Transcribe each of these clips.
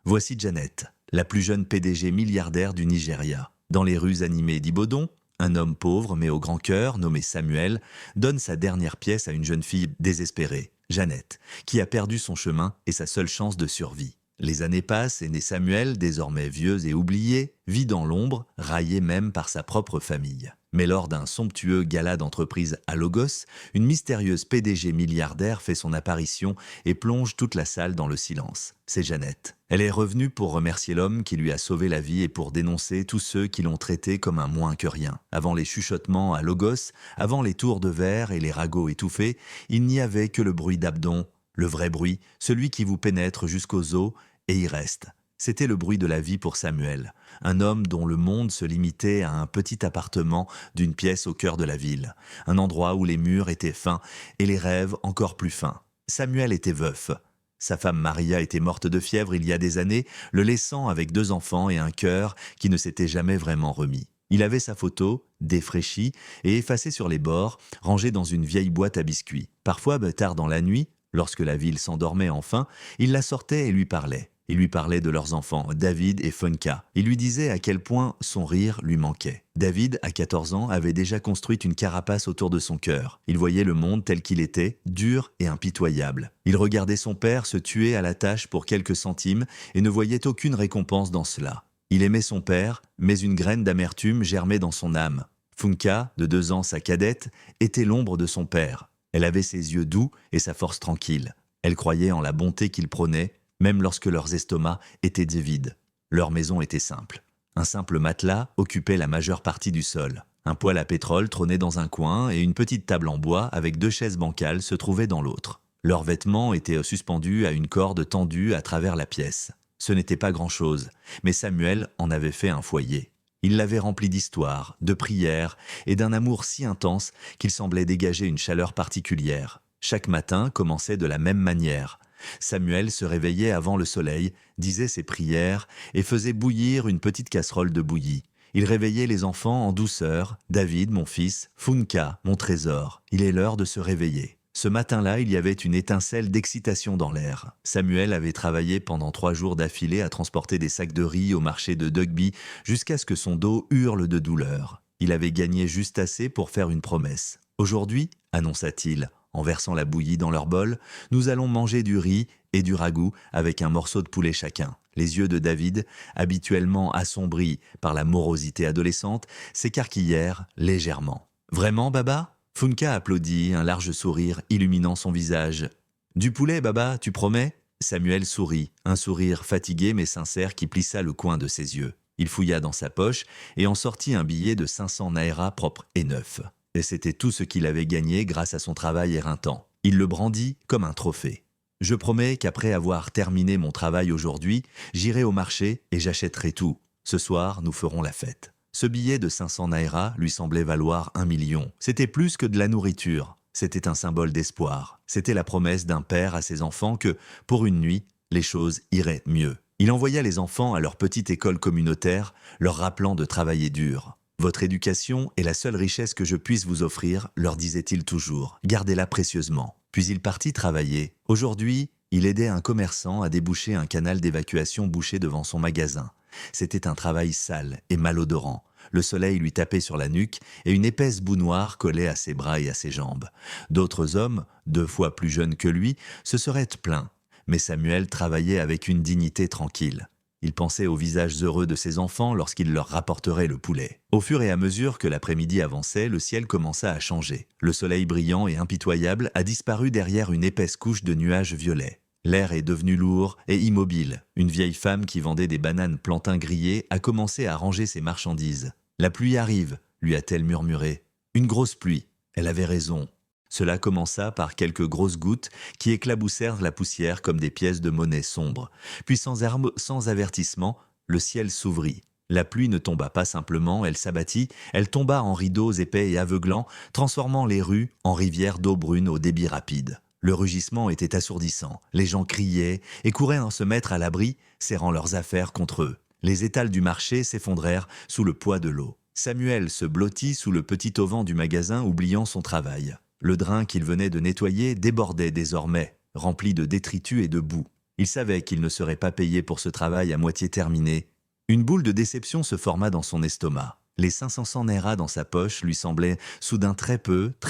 Voici Janet, la plus jeune PDG milliardaire du Nigeria. Dans les rues animées d'Ibodon, un homme pauvre mais au grand cœur, nommé Samuel, donne sa dernière pièce à une jeune fille désespérée, Janet, qui a perdu son chemin et sa seule chance de survie. Les années passent et né Samuel, désormais vieux et oublié, vit dans l'ombre, raillé même par sa propre famille. Mais lors d'un somptueux gala d'entreprise à Lagos, une mystérieuse PDG milliardaire fait son apparition et plonge toute la salle dans le silence. C'est Jeannette. Elle est revenue pour remercier l'homme qui lui a sauvé la vie et pour dénoncer tous ceux qui l'ont traité comme un moins que rien. Avant les chuchotements à Lagos, avant les tours de verre et les ragots étouffés, il n'y avait que le bruit d'Abdon, le vrai bruit, celui qui vous pénètre jusqu'aux os et y reste. C'était le bruit de la vie pour Samuel, un homme dont le monde se limitait à un petit appartement d'une pièce au cœur de la ville, un endroit où les murs étaient fins et les rêves encore plus fins. Samuel était veuf. Sa femme Maria était morte de fièvre il y a des années, le laissant avec 2 enfants et un cœur qui ne s'était jamais vraiment remis. Il avait sa photo, défraîchie et effacée sur les bords, rangée dans une vieille boîte à biscuits. Parfois, tard dans la nuit, lorsque la ville s'endormait enfin, il la sortait et lui parlait. Il lui parlait de leurs enfants, David et Funka. Il lui disait à quel point son rire lui manquait. David, à 14 ans, avait déjà construit une carapace autour de son cœur. Il voyait le monde tel qu'il était, dur et impitoyable. Il regardait son père se tuer à la tâche pour quelques centimes et ne voyait aucune récompense dans cela. Il aimait son père, mais une graine d'amertume germait dans son âme. Funka, de 2 ans sa cadette, était l'ombre de son père. Elle avait ses yeux doux et sa force tranquille. Elle croyait en la bonté qu'il prônait, même lorsque leurs estomacs étaient vides. Leur maison était simple. Un simple matelas occupait la majeure partie du sol. Un poêle à pétrole trônait dans un coin et une petite table en bois avec 2 chaises bancales se trouvaient dans l'autre. Leurs vêtements étaient suspendus à une corde tendue à travers la pièce. Ce n'était pas grand-chose, mais Samuel en avait fait un foyer. Il l'avait rempli d'histoires, de prières et d'un amour si intense qu'il semblait dégager une chaleur particulière. Chaque matin commençait de la même manière. Samuel se réveillait avant le soleil, disait ses prières et faisait bouillir une petite casserole de bouillie. Il réveillait les enfants en douceur. David, mon fils, Funka, mon trésor. Il est l'heure de se réveiller. Ce matin-là, il y avait une étincelle d'excitation dans l'air. Samuel avait travaillé pendant 3 jours d'affilée à transporter des sacs de riz au marché de Dugby jusqu'à ce que son dos hurle de douleur. Il avait gagné juste assez pour faire une promesse. Aujourd'hui, annonça-t-il, en versant la bouillie dans leur bol, nous allons manger du riz et du ragoût avec un morceau de poulet chacun. Les yeux de David, habituellement assombris par la morosité adolescente, s'écarquillèrent légèrement. « Vraiment, Baba ?» Funka applaudit, un large sourire illuminant son visage. « Du poulet, Baba, tu promets ?» Samuel sourit, un sourire fatigué mais sincère qui plissa le coin de ses yeux. Il fouilla dans sa poche et en sortit un billet de 500 naira propre et neuf. Et c'était tout ce qu'il avait gagné grâce à son travail éreintant. Il le brandit comme un trophée. « Je promets qu'après avoir terminé mon travail aujourd'hui, j'irai au marché et j'achèterai tout. Ce soir, nous ferons la fête. » Ce billet de 500 naira lui semblait valoir 1 million. C'était plus que de la nourriture. C'était un symbole d'espoir. C'était la promesse d'un père à ses enfants que, pour une nuit, les choses iraient mieux. Il envoya les enfants à leur petite école communautaire, leur rappelant de travailler dur. « Votre éducation est la seule richesse que je puisse vous offrir, leur disait-il toujours. Gardez-la précieusement. » Puis il partit travailler. Aujourd'hui, il aidait un commerçant à déboucher un canal d'évacuation bouché devant son magasin. C'était un travail sale et malodorant. Le soleil lui tapait sur la nuque et une épaisse boue noire collait à ses bras et à ses jambes. D'autres hommes, 2 fois plus jeunes que lui, se seraient plaints. Mais Samuel travaillait avec une dignité tranquille. Il pensait aux visages heureux de ses enfants lorsqu'il leur rapporterait le poulet. Au fur et à mesure que l'après-midi avançait, le ciel commença à changer. Le soleil brillant et impitoyable a disparu derrière une épaisse couche de nuages violets. L'air est devenu lourd et immobile. Une vieille femme qui vendait des bananes plantain grillées a commencé à ranger ses marchandises. « La pluie arrive », lui a-t-elle murmuré. « Une grosse pluie. » Elle avait raison. Cela commença par quelques grosses gouttes qui éclaboussèrent la poussière comme des pièces de monnaie sombres. Puis sans avertissement, le ciel s'ouvrit. La pluie ne tomba pas simplement, elle s'abattit, elle tomba en rideaux épais et aveuglants, transformant les rues en rivières d'eau brune au débit rapide. Le rugissement était assourdissant. Les gens criaient et couraient en se mettre à l'abri, serrant leurs affaires contre eux. Les étals du marché s'effondrèrent sous le poids de l'eau. Samuel se blottit sous le petit auvent du magasin, oubliant son travail. Le drain qu'il venait de nettoyer débordait désormais, rempli de détritus et de boue. Il savait qu'il ne serait pas payé pour ce travail à moitié terminé. Une boule de déception se forma dans son estomac. Les 500 naira dans sa poche lui semblaient soudain très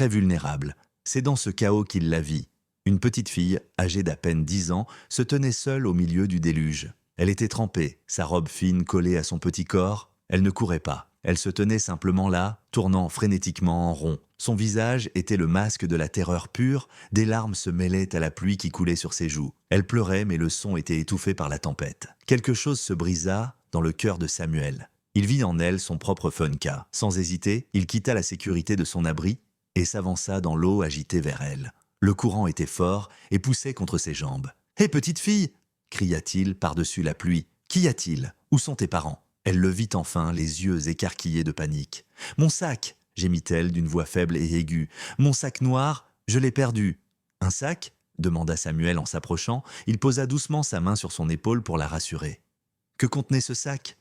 vulnérables. C'est dans ce chaos qu'il la vit. Une petite fille, âgée d'à peine 10 ans, se tenait seule au milieu du déluge. Elle était trempée, sa robe fine collée à son petit corps. Elle ne courait pas. Elle se tenait simplement là, tournant frénétiquement en rond. Son visage était le masque de la terreur pure, des larmes se mêlaient à la pluie qui coulait sur ses joues. Elle pleurait, mais le son était étouffé par la tempête. Quelque chose se brisa dans le cœur de Samuel. Il vit en elle son propre Funka. Sans hésiter, il quitta la sécurité de son abri et s'avança dans l'eau agitée vers elle. Le courant était fort et poussait contre ses jambes. « Hé, petite fille !» cria-t-il par-dessus la pluie. « Qu'y a-t-il? Où sont tes parents ?» Elle le vit enfin, les yeux écarquillés de panique. « Mon sac !» gémit-elle d'une voix faible et aiguë. « Mon sac noir, je l'ai perdu. »« Un sac ?» demanda Samuel en s'approchant. Il posa doucement sa main sur son épaule pour la rassurer. Que contenait ce sac?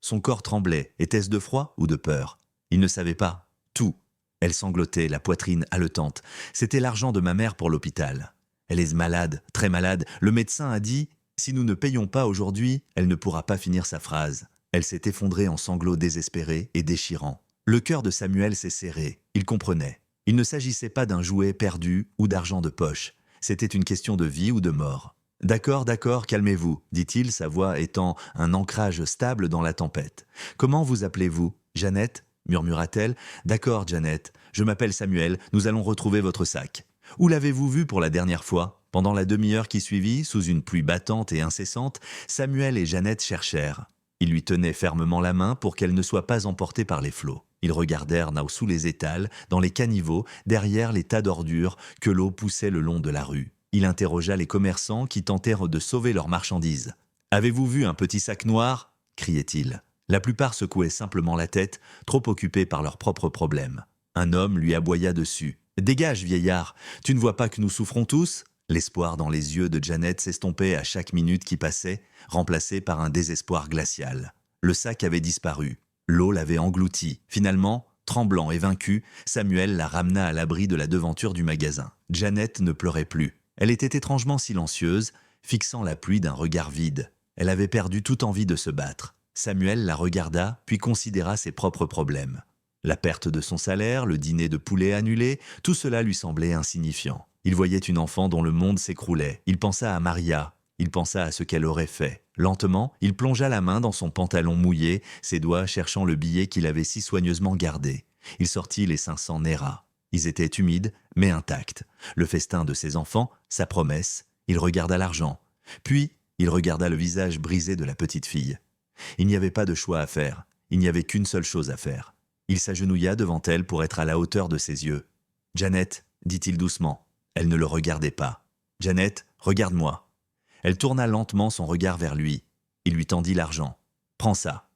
Son corps tremblait. Était-ce de froid ou de peur? Il ne savait pas. Tout. Elle sanglotait, la poitrine haletante. C'était l'argent de ma mère pour l'hôpital. Elle est malade, très malade. Le médecin a dit « Si nous ne payons pas aujourd'hui, elle ne pourra pas finir sa phrase. » Elle s'est effondrée en sanglots désespérés et déchirants. Le cœur de Samuel s'est serré. Il comprenait. Il ne s'agissait pas d'un jouet perdu ou d'argent de poche. C'était une question de vie ou de mort. « D'accord, calmez-vous, » dit-il, sa voix étant un ancrage stable dans la tempête. « Comment vous appelez-vous? Jeannette ?» murmura-t-elle. « D'accord, Jeannette. Je m'appelle Samuel. Nous allons retrouver votre sac. » Où l'avez-vous vu pour la dernière fois? Pendant la demi-heure qui suivit, sous une pluie battante et incessante, Samuel et Jeannette cherchèrent. Ils lui tenaient fermement la main pour qu'elle ne soit pas emportée par les flots. Ils regardèrent sous les étals, dans les caniveaux, derrière les tas d'ordures que l'eau poussait le long de la rue. Il interrogea les commerçants qui tentèrent de sauver leurs marchandises. « Avez-vous vu un petit sac noir ?» criait-il. La plupart secouaient simplement la tête, trop occupés par leurs propres problèmes. Un homme lui aboya dessus. « Dégage, vieillard, tu ne vois pas que nous souffrons tous ?» L'espoir dans les yeux de Jeannette s'estompait à chaque minute qui passait, remplacé par un désespoir glacial. Le sac avait disparu. L'eau l'avait englouti. Finalement, tremblant et vaincu, Samuel la ramena à l'abri de la devanture du magasin. Jeannette ne pleurait plus. Elle était étrangement silencieuse, fixant la pluie d'un regard vide. Elle avait perdu toute envie de se battre. Samuel la regarda, puis considéra ses propres problèmes. La perte de son salaire, le dîner de poulet annulé, tout cela lui semblait insignifiant. Il voyait une enfant dont le monde s'écroulait. Il pensa à Maria. Il pensa à ce qu'elle aurait fait. Lentement, il plongea la main dans son pantalon mouillé, ses doigts cherchant le billet qu'il avait si soigneusement gardé. Il sortit les 500 naira. Ils étaient humides, mais intacts. Le festin de ses enfants, sa promesse. Il regarda l'argent. Puis, il regarda le visage brisé de la petite fille. Il n'y avait pas de choix à faire. Il n'y avait qu'une seule chose à faire. Il s'agenouilla devant elle pour être à la hauteur de ses yeux. « Jeannette, » dit-il doucement. Elle ne le regardait pas. « Jeannette, regarde-moi. » Elle tourna lentement son regard vers lui. Il lui tendit l'argent. « Prends ça. »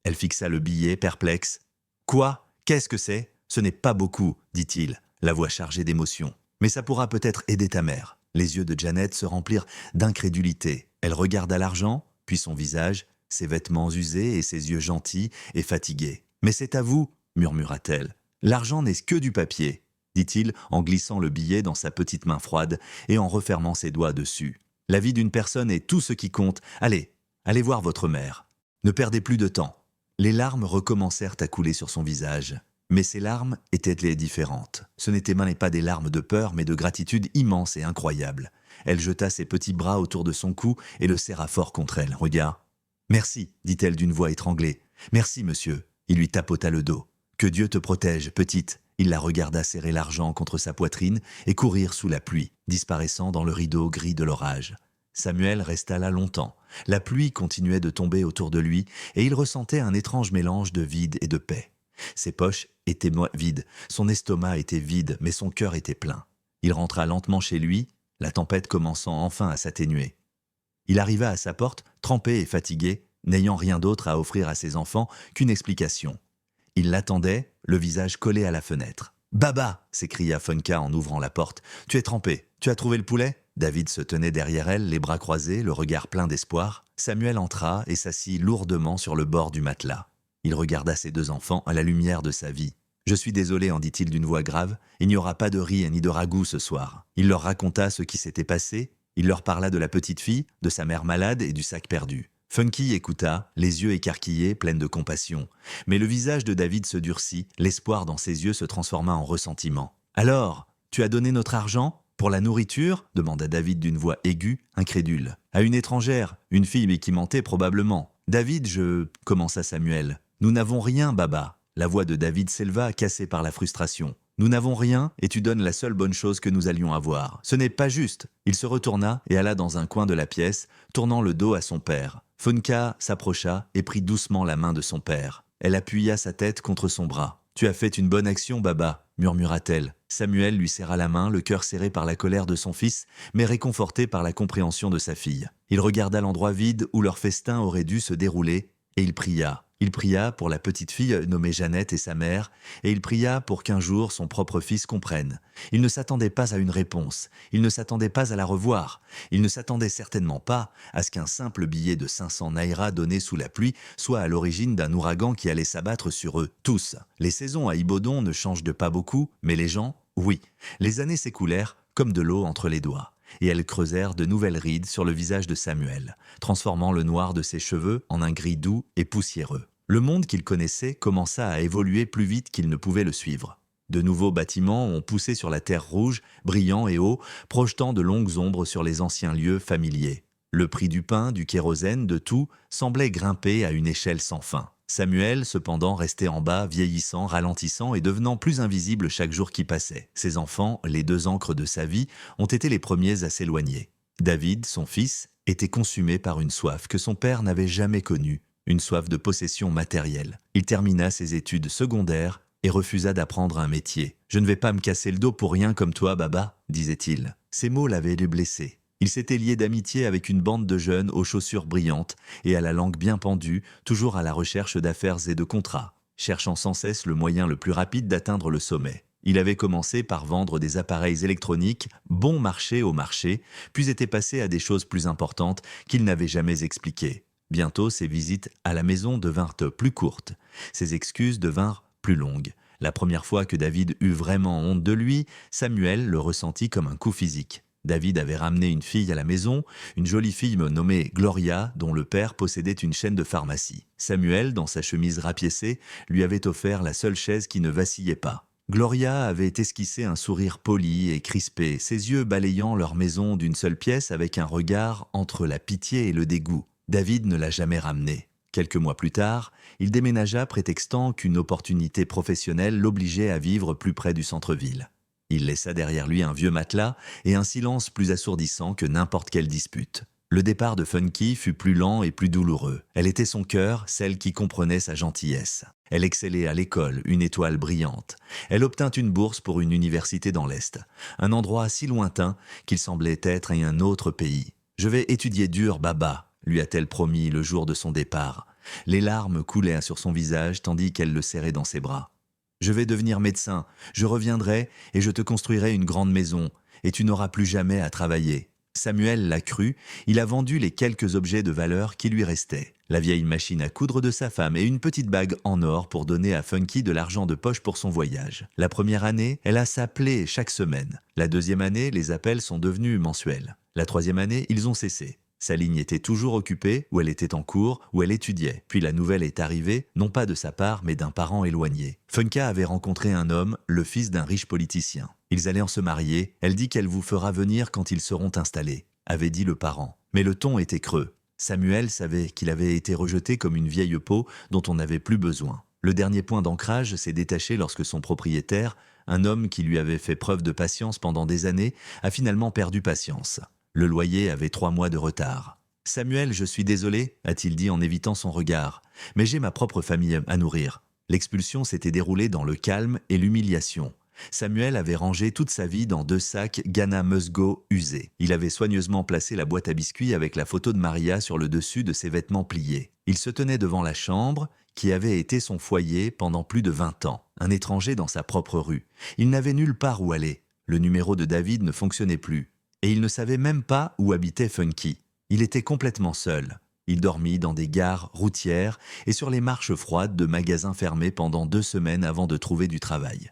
Elle fixa le billet, perplexe. « Quoi? Qu'est-ce que c'est? Ce n'est pas beaucoup, » dit-il, la voix chargée d'émotion. « Mais ça pourra peut-être aider ta mère. » Les yeux de Jeannette se remplirent d'incrédulité. Elle regarda l'argent, puis son visage, ses vêtements usés et ses yeux gentils et fatigués. « Mais c'est à vous, » murmura-t-elle. « L'argent n'est que du papier, » dit-il en glissant le billet dans sa petite main froide et en refermant ses doigts dessus. « La vie d'une personne est tout ce qui compte. Allez voir votre mère. Ne perdez plus de temps. » Les larmes recommencèrent à couler sur son visage. Mais ces larmes étaient différentes. Ce n'étaient pas des larmes de peur, mais de gratitude immense et incroyable. Elle jeta ses petits bras autour de son cou et le serra fort contre elle. « Regarde. »« Merci, » dit-elle d'une voix étranglée. « Merci, monsieur. » Il lui tapota le dos. « Que Dieu te protège, petite. » Il la regarda serrer l'argent contre sa poitrine et courir sous la pluie, disparaissant dans le rideau gris de l'orage. Samuel resta là longtemps. La pluie continuait de tomber autour de lui et il ressentait un étrange mélange de vide et de paix. Ses poches étaient vides, son estomac était vide, mais son cœur était plein. Il rentra lentement chez lui, la tempête commençant enfin à s'atténuer. Il arriva à sa porte, trempé et fatigué, n'ayant rien d'autre à offrir à ses enfants qu'une explication. Il l'attendait, le visage collé à la fenêtre. « Baba !» s'écria Funka en ouvrant la porte. « Tu es trempé. Tu as trouvé le poulet ?» David se tenait derrière elle, les bras croisés, le regard plein d'espoir. Samuel entra et s'assit lourdement sur le bord du matelas. Il regarda ses deux enfants à la lumière de sa vie. « Je suis désolé, » en dit-il d'une voix grave. « Il n'y aura pas de riz ni de ragoût ce soir. » Il leur raconta ce qui s'était passé. Il leur parla de la petite fille, de sa mère malade et du sac perdu. Funky écouta, les yeux écarquillés, pleins de compassion. Mais le visage de David se durcit, l'espoir dans ses yeux se transforma en ressentiment. « Alors, tu as donné notre argent ? Pour la nourriture ?» demanda David d'une voix aiguë, incrédule. « À une étrangère, une fille mais qui mentait probablement. »« David, commença Samuel. « Nous n'avons rien, Baba. » La voix de David s'éleva, cassée par la frustration. « Nous n'avons rien et tu donnes la seule bonne chose que nous allions avoir. Ce n'est pas juste. » Il se retourna et alla dans un coin de la pièce, tournant le dos à son père. Funka s'approcha et prit doucement la main de son père. Elle appuya sa tête contre son bras. « Tu as fait une bonne action, Baba, » murmura-t-elle. Samuel lui serra la main, le cœur serré par la colère de son fils, mais réconforté par la compréhension de sa fille. Il regarda l'endroit vide où leur festin aurait dû se dérouler, et il pria. Il pria pour la petite fille nommée Jeannette et sa mère, et il pria pour qu'un jour son propre fils comprenne. Il ne s'attendait pas à une réponse, il ne s'attendait pas à la revoir, il ne s'attendait certainement pas à ce qu'un simple billet de 500 naira donné sous la pluie soit à l'origine d'un ouragan qui allait s'abattre sur eux tous. Les saisons à Ibodon ne changent de pas beaucoup, mais les gens, oui. Les années s'écoulèrent comme de l'eau entre les doigts. Et elles creusèrent de nouvelles rides sur le visage de Samuel, transformant le noir de ses cheveux en un gris doux et poussiéreux. Le monde qu'il connaissait commença à évoluer plus vite qu'il ne pouvait le suivre. De nouveaux bâtiments ont poussé sur la terre rouge, brillants et hauts, projetant de longues ombres sur les anciens lieux familiers. Le prix du pain, du kérosène, de tout, semblait grimper à une échelle sans fin. Samuel, cependant, restait en bas, vieillissant, ralentissant et devenant plus invisible chaque jour qui passait. Ses enfants, les deux ancres de sa vie, ont été les premiers à s'éloigner. David, son fils, était consumé par une soif que son père n'avait jamais connue, une soif de possession matérielle. Il termina ses études secondaires et refusa d'apprendre un métier. « Je ne vais pas me casser le dos pour rien comme toi, Baba », disait-il. Ces mots l'avaient blessé. Il s'était lié d'amitié avec une bande de jeunes aux chaussures brillantes et à la langue bien pendue, toujours à la recherche d'affaires et de contrats, cherchant sans cesse le moyen le plus rapide d'atteindre le sommet. Il avait commencé par vendre des appareils électroniques bon marché au marché, puis était passé à des choses plus importantes qu'il n'avait jamais expliquées. Bientôt, ses visites à la maison devinrent plus courtes, ses excuses devinrent plus longues. La première fois que David eut vraiment honte de lui, Samuel le ressentit comme un coup physique. David avait ramené une fille à la maison, une jolie fille nommée Gloria, dont le père possédait une chaîne de pharmacie. Samuel, dans sa chemise rapiécée, lui avait offert la seule chaise qui ne vacillait pas. Gloria avait esquissé un sourire poli et crispé, ses yeux balayant leur maison d'une seule pièce avec un regard entre la pitié et le dégoût. David ne l'a jamais ramenée. Quelques mois plus tard, il déménagea prétextant qu'une opportunité professionnelle l'obligeait à vivre plus près du centre-ville. Il laissa derrière lui un vieux matelas et un silence plus assourdissant que n'importe quelle dispute. Le départ de Funky fut plus lent et plus douloureux. Elle était son cœur, celle qui comprenait sa gentillesse. Elle excellait à l'école, une étoile brillante. Elle obtint une bourse pour une université dans l'Est, un endroit si lointain qu'il semblait être un autre pays. « Je vais étudier dur, Baba », lui a-t-elle promis le jour de son départ. Les larmes coulaient sur son visage tandis qu'elle le serrait dans ses bras. « Je vais devenir médecin, je reviendrai et je te construirai une grande maison, et tu n'auras plus jamais à travailler. » Samuel l'a cru, il a vendu les quelques objets de valeur qui lui restaient. La vieille machine à coudre de sa femme et une petite bague en or pour donner à Funky de l'argent de poche pour son voyage. La première année, elle a s'appelé chaque semaine. La deuxième année, les appels sont devenus mensuels. La troisième année, ils ont cessé. Sa ligne était toujours occupée, ou elle était en cours, ou elle étudiait. Puis la nouvelle est arrivée, non pas de sa part, mais d'un parent éloigné. Funka avait rencontré un homme, le fils d'un riche politicien. Ils allaient en se marier, elle dit qu'elle vous fera venir quand ils seront installés, avait dit le parent. Mais le ton était creux. Samuel savait qu'il avait été rejeté comme une vieille peau dont on n'avait plus besoin. Le dernier point d'ancrage s'est détaché lorsque son propriétaire, un homme qui lui avait fait preuve de patience pendant des années, a finalement perdu patience. Le loyer avait 3 mois de retard. « Samuel, je suis désolé, a-t-il dit en évitant son regard, mais j'ai ma propre famille à nourrir. » L'expulsion s'était déroulée dans le calme et l'humiliation. Samuel avait rangé toute sa vie dans 2 sacs Ghana Must-Go usés. Il avait soigneusement placé la boîte à biscuits avec la photo de Maria sur le dessus de ses vêtements pliés. Il se tenait devant la chambre, qui avait été son foyer pendant plus de 20 ans. Un étranger dans sa propre rue. Il n'avait nulle part où aller. Le numéro de David ne fonctionnait plus. Et il ne savait même pas où habitait Funky. Il était complètement seul. Il dormit dans des gares routières et sur les marches froides de magasins fermés pendant 2 semaines avant de trouver du travail.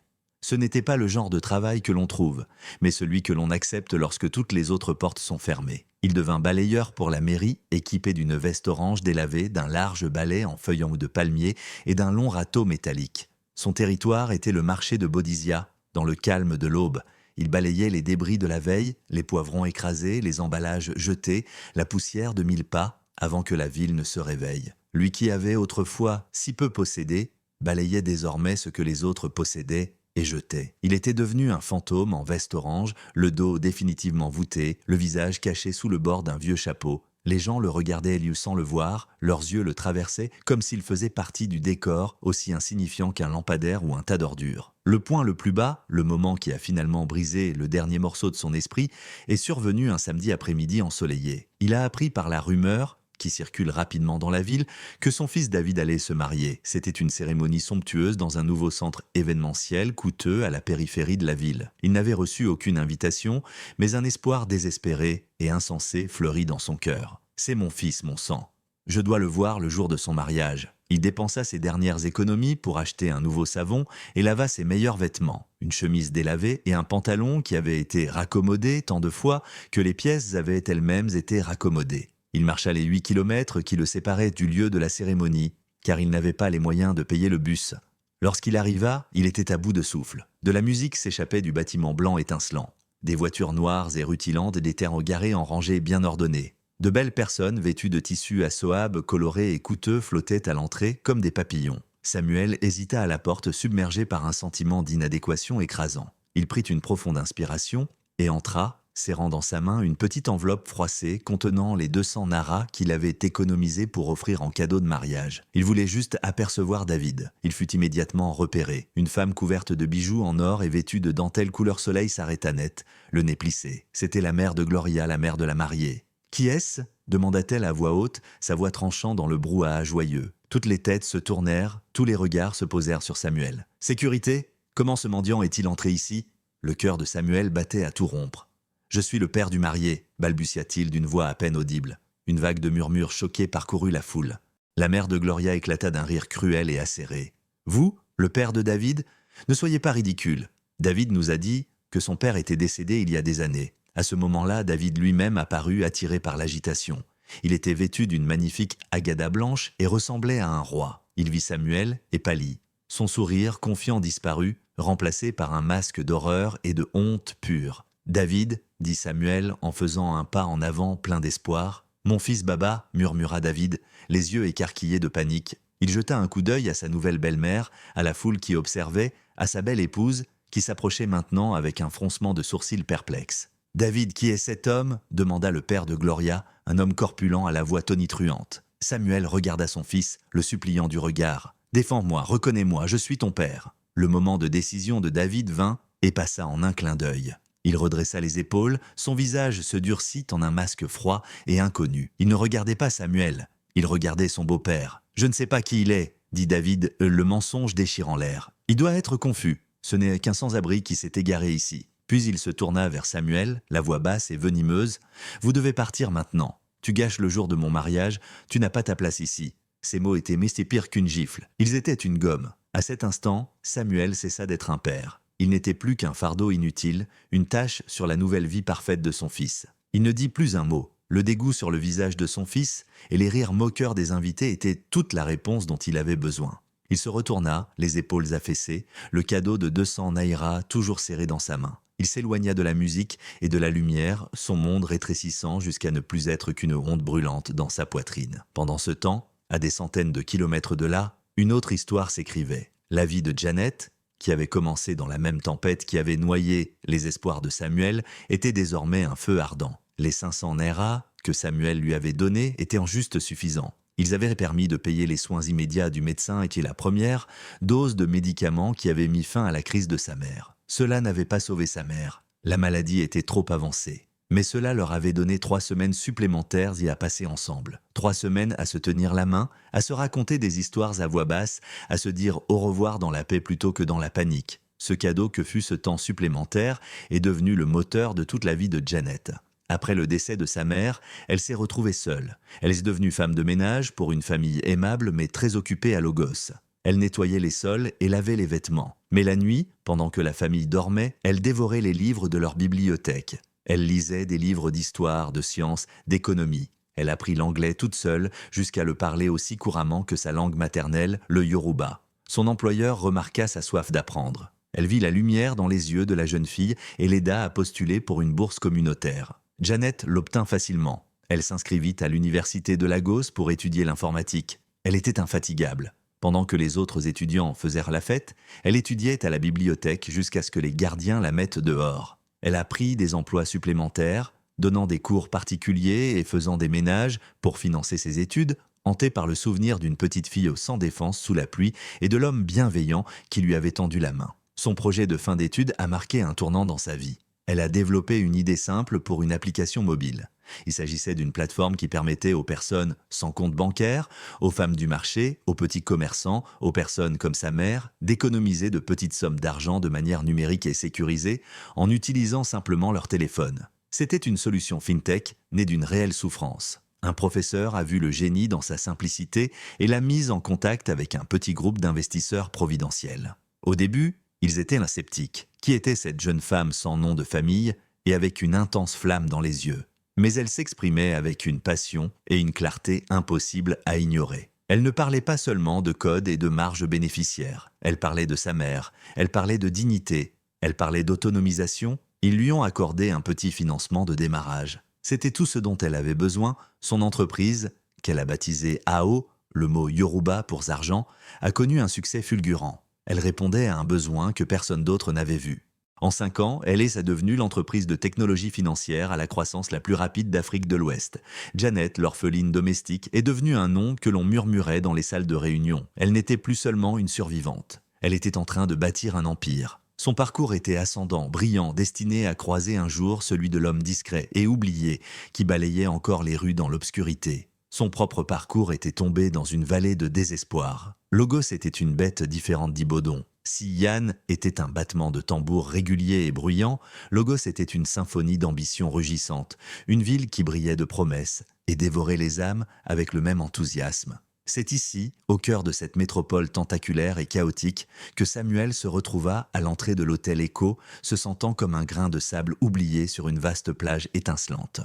Ce n'était pas le genre de travail que l'on trouve, mais celui que l'on accepte lorsque toutes les autres portes sont fermées. Il devint balayeur pour la mairie, équipé d'une veste orange délavée, d'un large balai en feuillants de palmier et d'un long râteau métallique. Son territoire était le marché de Bodizia, dans le calme de l'aube. Il balayait les débris de la veille, les poivrons écrasés, les emballages jetés, la poussière de 1000 pas, avant que la ville ne se réveille. Lui qui avait autrefois si peu possédé, balayait désormais ce que les autres possédaient et jetaient. Il était devenu un fantôme en veste orange, le dos définitivement voûté, le visage caché sous le bord d'un vieux chapeau. Les gens le regardaient sans le voir, leurs yeux le traversaient comme s'il faisait partie du décor, aussi insignifiant qu'un lampadaire ou un tas d'ordures. Le point le plus bas, le moment qui a finalement brisé le dernier morceau de son esprit, est survenu un samedi après-midi ensoleillé. Il a appris par la rumeur, qui circule rapidement dans la ville, que son fils David allait se marier. C'était une cérémonie somptueuse dans un nouveau centre événementiel coûteux à la périphérie de la ville. Il n'avait reçu aucune invitation, mais un espoir désespéré et insensé fleurit dans son cœur. C'est mon fils, mon sang. Je dois le voir le jour de son mariage. Il dépensa ses dernières économies pour acheter un nouveau savon et lava ses meilleurs vêtements, une chemise délavée et un pantalon qui avait été raccommodé tant de fois que les pièces avaient elles-mêmes été raccommodées. Il marcha les 8 kilomètres qui le séparaient du lieu de la cérémonie, car il n'avait pas les moyens de payer le bus. Lorsqu'il arriva, il était à bout de souffle. De la musique s'échappait du bâtiment blanc étincelant. Des voitures noires et rutilantes, des terres garées en rangées bien ordonnées. De belles personnes vêtues de tissus à soabe colorés et coûteux flottaient à l'entrée comme des papillons. Samuel hésita à la porte, submergé par un sentiment d'inadéquation écrasant. Il prit une profonde inspiration et entra, serrant dans sa main une petite enveloppe froissée contenant les 200 naras qu'il avait économisés pour offrir en cadeau de mariage. Il voulait juste apercevoir David. Il fut immédiatement repéré. Une femme couverte de bijoux en or et vêtue de dentelle couleur soleil s'arrêta net, le nez plissé. C'était la mère de Gloria, la mère de la mariée. « Qui est-ce » demanda-t-elle à voix haute, sa voix tranchant dans le brouhaha joyeux. Toutes les têtes se tournèrent, tous les regards se posèrent sur Samuel. « Sécurité ? Comment ce mendiant est-il entré ici ?» Le cœur de Samuel battait à tout rompre. « Je suis le père du marié », balbutia-t-il d'une voix à peine audible. Une vague de murmures choqués parcourut la foule. La mère de Gloria éclata d'un rire cruel et acéré. « Vous, le père de David ? Ne soyez pas ridicule. David nous a dit que son père était décédé il y a des années. À ce moment-là, David lui-même apparut attiré par l'agitation. Il était vêtu d'une magnifique agada blanche et ressemblait à un roi. Il vit Samuel et pâlit. Son sourire, confiant, disparut, remplacé par un masque d'horreur et de honte pure. « David, » dit Samuel en faisant un pas en avant plein d'espoir. « Mon fils Baba, » murmura David, les yeux écarquillés de panique. Il jeta un coup d'œil à sa nouvelle belle-mère, à la foule qui observait, à sa belle épouse, qui s'approchait maintenant avec un froncement de sourcils perplexe. « David, qui est cet homme ?» demanda le père de Gloria, un homme corpulent à la voix tonitruante. Samuel regarda son fils, le suppliant du regard. « Défends-moi, reconnais-moi, je suis ton père. » Le moment de décision de David vint et passa en un clin d'œil. Il redressa les épaules, son visage se durcit en un masque froid et inconnu. Il ne regardait pas Samuel, il regardait son beau-père. « Je ne sais pas qui il est, » dit David, le mensonge déchirant l'air. « Il doit être confus, ce n'est qu'un sans-abri qui s'est égaré ici. » Puis il se tourna vers Samuel, la voix basse et venimeuse. « Vous devez partir maintenant. Tu gâches le jour de mon mariage, tu n'as pas ta place ici. » Ces mots étaient pire qu'une gifle. Ils étaient une gomme. À cet instant, Samuel cessa d'être un père. Il n'était plus qu'un fardeau inutile, une tâche sur la nouvelle vie parfaite de son fils. Il ne dit plus un mot. Le dégoût sur le visage de son fils et les rires moqueurs des invités étaient toute la réponse dont il avait besoin. Il se retourna, les épaules affaissées, le cadeau de 200 naïras toujours serré dans sa main. Il s'éloigna de la musique et de la lumière, son monde rétrécissant jusqu'à ne plus être qu'une honte brûlante dans sa poitrine. Pendant ce temps, à des centaines de kilomètres de là, une autre histoire s'écrivait. La vie de Janet, qui avait commencé dans la même tempête qui avait noyé les espoirs de Samuel, était désormais un feu ardent. Les 500 naira que Samuel lui avait donnés étaient en juste suffisants. Ils avaient permis de payer les soins immédiats du médecin et la première dose de médicaments qui avait mis fin à la crise de sa mère. Cela n'avait pas sauvé sa mère. La maladie était trop avancée. Mais cela leur avait donné 3 semaines supplémentaires y à passer ensemble. 3 semaines à se tenir la main, à se raconter des histoires à voix basse, à se dire au revoir dans la paix plutôt que dans la panique. Ce cadeau que fut ce temps supplémentaire est devenu le moteur de toute la vie de Janet. Après le décès de sa mère, elle s'est retrouvée seule. Elle est devenue femme de ménage pour une famille aimable mais très occupée à Logos. Elle nettoyait les sols et lavait les vêtements. Mais la nuit, pendant que la famille dormait, elle dévorait les livres de leur bibliothèque. Elle lisait des livres d'histoire, de sciences, d'économie. Elle apprit l'anglais toute seule jusqu'à le parler aussi couramment que sa langue maternelle, le yoruba. Son employeur remarqua sa soif d'apprendre. Elle vit la lumière dans les yeux de la jeune fille et l'aida à postuler pour une bourse communautaire. Janet l'obtint facilement. Elle s'inscrivit à l'université de Lagos pour étudier l'informatique. Elle était infatigable. Pendant que les autres étudiants faisaient la fête, elle étudiait à la bibliothèque jusqu'à ce que les gardiens la mettent dehors. Elle apprit des emplois supplémentaires, donnant des cours particuliers et faisant des ménages pour financer ses études, hantée par le souvenir d'une petite fille sans défense sous la pluie et de l'homme bienveillant qui lui avait tendu la main. Son projet de fin d'études a marqué un tournant dans sa vie. Elle a développé une idée simple pour une application mobile. Il s'agissait d'une plateforme qui permettait aux personnes sans compte bancaire, aux femmes du marché, aux petits commerçants, aux personnes comme sa mère, d'économiser de petites sommes d'argent de manière numérique et sécurisée en utilisant simplement leur téléphone. C'était une solution fintech née d'une réelle souffrance. Un professeur a vu le génie dans sa simplicité et l'a mise en contact avec un petit groupe d'investisseurs providentiels. Au début, ils étaient sceptiques. Qui était cette jeune femme sans nom de famille et avec une intense flamme dans les yeux? Mais elle s'exprimait avec une passion et une clarté impossibles à ignorer. Elle ne parlait pas seulement de code et de marge bénéficiaire. Elle parlait de sa mère, elle parlait de dignité, elle parlait d'autonomisation. Ils lui ont accordé un petit financement de démarrage. C'était tout ce dont elle avait besoin. Son entreprise, qu'elle a baptisée AO, le mot Yoruba pour argent, a connu un succès fulgurant. Elle répondait à un besoin que personne d'autre n'avait vu. En 5 ans, elle est devenue l'entreprise de technologie financière à la croissance la plus rapide d'Afrique de l'Ouest. Janet, l'orpheline domestique, est devenue un nom que l'on murmurait dans les salles de réunion. Elle n'était plus seulement une survivante. Elle était en train de bâtir un empire. Son parcours était ascendant, brillant, destiné à croiser un jour celui de l'homme discret et oublié qui balayait encore les rues dans l'obscurité. Son propre parcours était tombé dans une vallée de désespoir. Logos était une bête différente d'Ibodon. Si Yann était un battement de tambour régulier et bruyant, Logos était une symphonie d'ambition rugissante, une ville qui brillait de promesses et dévorait les âmes avec le même enthousiasme. C'est ici, au cœur de cette métropole tentaculaire et chaotique, que Samuel se retrouva à l'entrée de l'hôtel Echo, se sentant comme un grain de sable oublié sur une vaste plage étincelante.